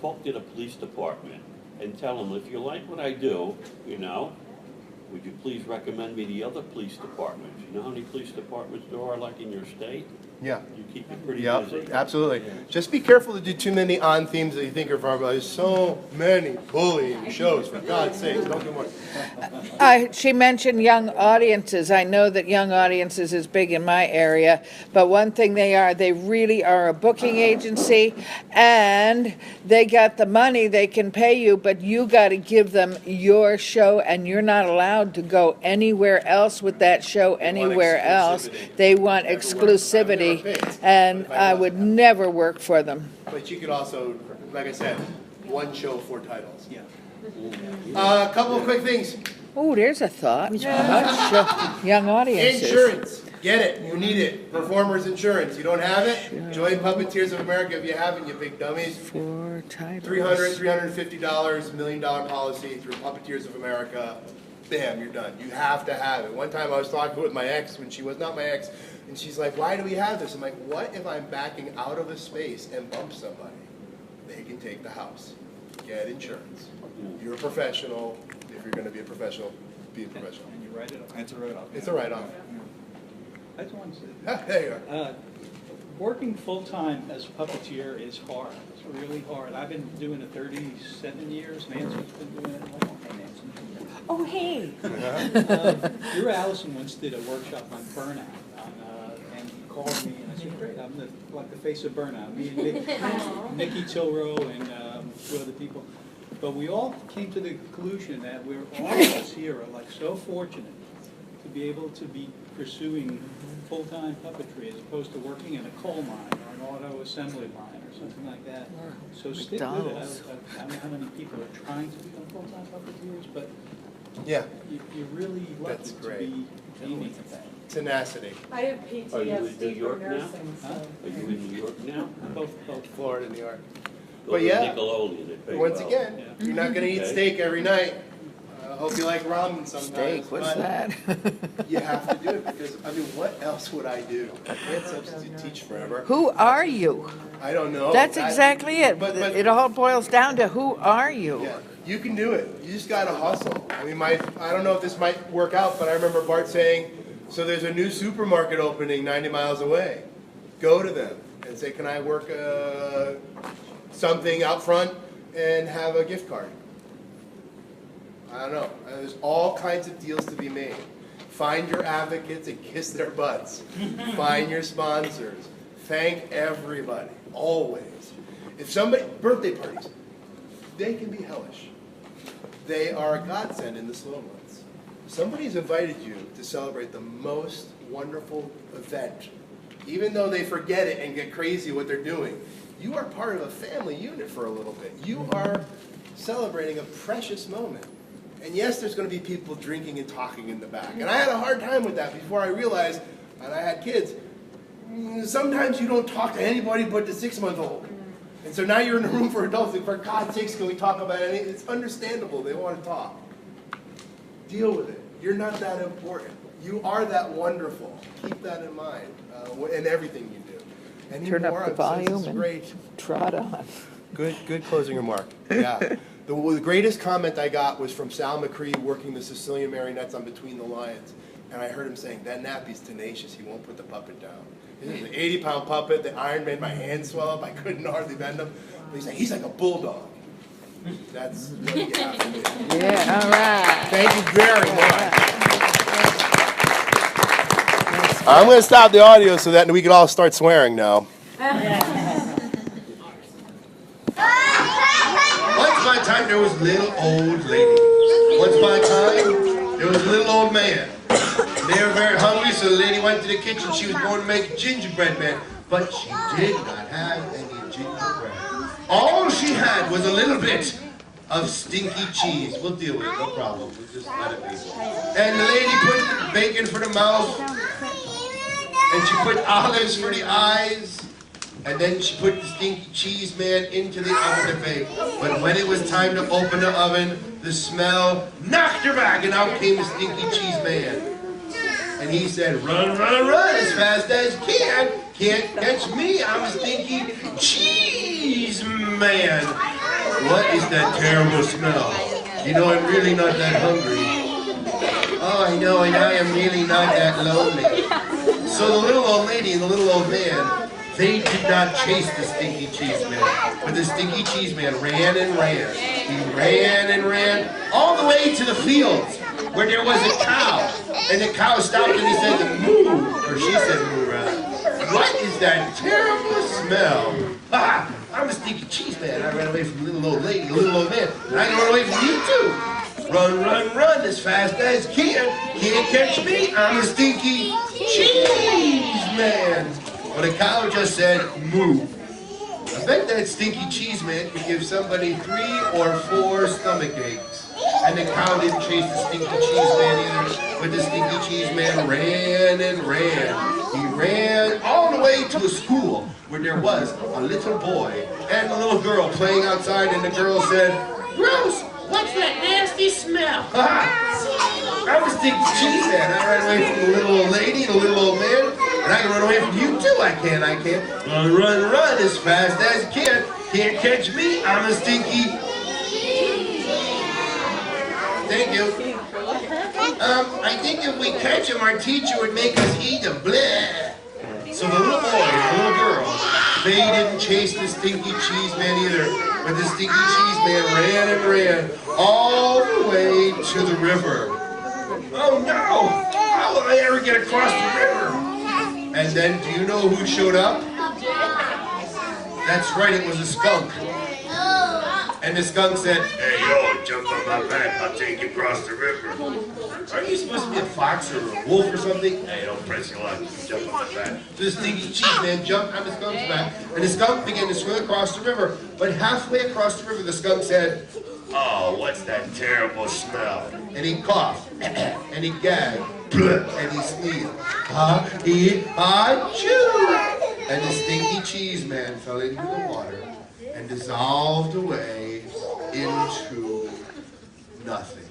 talk to the police department and tell them, if you like what I do, you know, would you please recommend me to other police departments? You know how many police departments there are like in your state? Yeah. You keep it pretty Yeah, busy. absolutely. Just be careful to do too many on themes that you think are vulnerable. There's so many bullying shows, for God's sakes, don't do more. She mentioned young audiences. I know that young audiences is big in my area, but one thing they really are a booking agency, and they got the money, they can pay you, but you got to give them your show, and you're not allowed to go anywhere else with that show anywhere else. They want exclusivity, and I would never work for them. But you could also, like I said, one show, 4 titles. Yeah. A couple of quick things. Oh, there's a thought. Young audiences. Insurance. Get it. You need it. Performers insurance. You don't have it? Join Puppeteers of America if you haven't, you big dummies. 4 titles. $300, $350, $1 million policy through Puppeteers of America. Bam, you're done. You have to have it. One time I was talking with my ex when she was not my ex, and she's like, why do we have this? I'm like, what if I'm backing out of a space and bump somebody? They can take the house. Get insurance. You're a professional. If you're going to be a professional, be a professional. And you write it off. It's a write-off. It's a write-off. I just want to say, There you are. working full-time as a puppeteer is hard. It's really hard. I've been doing it 37 years. Nancy's been doing it long. Hey, Nancy. Oh, hey. Drew Allison once did a workshop on burnout, and he called me, and I said, great, I'm like the face of burnout. Me and Nikki Tilrow and 2 other people. But we all came to the conclusion that all of us here are like so fortunate to be able to be pursuing full-time puppetry as opposed to working in a coal mine or an auto assembly line or something like that. So stick with it. I don't know how many people are trying to become full-time puppeteers, but Yeah. you're really lucky That's to great. be aiming at that. Tenacity. I have Are you in PTSD New from York now? nursing, Huh? so. Are you in New York now? Both. Florida, New York. Go But to yeah, Nickelodeon, they pay once well. again, Yeah. you're not going to eat Okay. steak every night. I hope you like ramen sometimes. Steak, what's but that? You have to do it because, I mean, what else would I do? I can't substitute teach forever. Who are you? I don't know. That's I- exactly it. But- It all boils down to who are you? Yeah, you can do it. You just gotta hustle. I mean, I don't know if this might work out, but I remember Bart saying, so there's a new supermarket opening 90 miles away. Go to them and say, can I work something out front and have a gift card? I don't know. There's all kinds of deals to be made. Find your advocates and kiss their butts. Find your sponsors. Thank everybody, always. If somebody, birthday parties, they can be hellish. They are a godsend in the slow months. Somebody's invited you to celebrate the most wonderful event. Even though they forget it and get crazy what they're doing, you are part of a family unit for a little bit. You are celebrating a precious moment. And yes, there's going to be people drinking and talking in the back. And I had a hard time with that before I realized, and I had kids, sometimes you don't talk to anybody but the 6-month-old. And so now you're in a room for adults, and for God's sakes, can we talk about anything? It's understandable. They want to talk. Deal with it. You're not that important. You are that wonderful. Keep that in mind in everything you do. Any Turn more up the on volume Census and Great. trot on. Good closing remark. Yeah. The greatest comment I got was from Sal McCree working the Sicilian marionettes on Between the Lions. And I heard him saying, that nappy's tenacious. He won't put the puppet down. This is an 80-pound puppet. The iron made my hands swell up. I couldn't hardly bend him. But he's like a bulldog. That's what you have to do. Yeah, all right. Thank you very much. I'm going to stop the audio so that we can all start swearing now. Once upon a time, there was a little old lady. Once upon a time, there was a little old man. They were very hungry, so the lady went to the kitchen. She was going to make gingerbread man, but she did not have any gingerbread. All she had was a little bit of stinky cheese. We'll deal with it, no problem. We'll just let it be. And the lady put bacon for the mouth, and she put olives for the eyes, and then she put the stinky cheese man into the oven to bake. But when it was time to open the oven, the smell knocked her back, and out came the stinky cheese man. And he said, run, run, run as fast as you can. Can't catch me, I'm a stinky cheese man. What is that terrible smell? You know, I'm really not that hungry. Oh, I know, and I am really not that lonely. So the little old lady and the little old man, they did not chase the stinky cheese man, but the stinky cheese man ran and ran. He ran and ran all the way to the fields where there was a cow. And the cow stopped and he said, moo, or she said, moo, rather. What is that terrible smell? Ha! I'm a stinky cheese man. I ran away from the little old lady, the little old man, and I can run away from you too. Run, run, run as fast as can. Can't catch me. I'm a stinky cheese man. But the cow just said, moo. I bet that stinky cheese man could give somebody 3 or 4 stomach aches. And the cow didn't chase the stinky cheese man either, but the stinky cheese man ran and ran. He ran all the way to a school where there was a little boy and a little girl playing outside, and the girl said, gross, what's that nasty smell? I was stinky cheese man. I ran away from the little old lady and the little old man, and I can run away from you too. I can. Run, run, run as fast as you can. Can't catch me. I'm a stinky. Thank you. I think if we catch him, our teacher would make us eat him. Bleh. So the little boy and the little girl, they didn't chase the stinky cheese man either, but the stinky cheese man ran and ran all the way to the river. Oh no! How will I ever get across the river? And then, do you know who showed up? That's right, it was a skunk. And the skunk said, hey, yo, jump on my back, I'll take you across the river. Aren't you supposed to be a fox or a wolf or something? Hey, don't press your luck, jump on my back. So the stinky cheese man jumped on the skunk's back, and the skunk began to swim across the river. But halfway across the river, the skunk said, oh, what's that terrible smell? And he coughed, and he gagged, and he sneezed. Ha-ee-ha-choo! And the stinky cheese man fell into the water and dissolved away into nothing.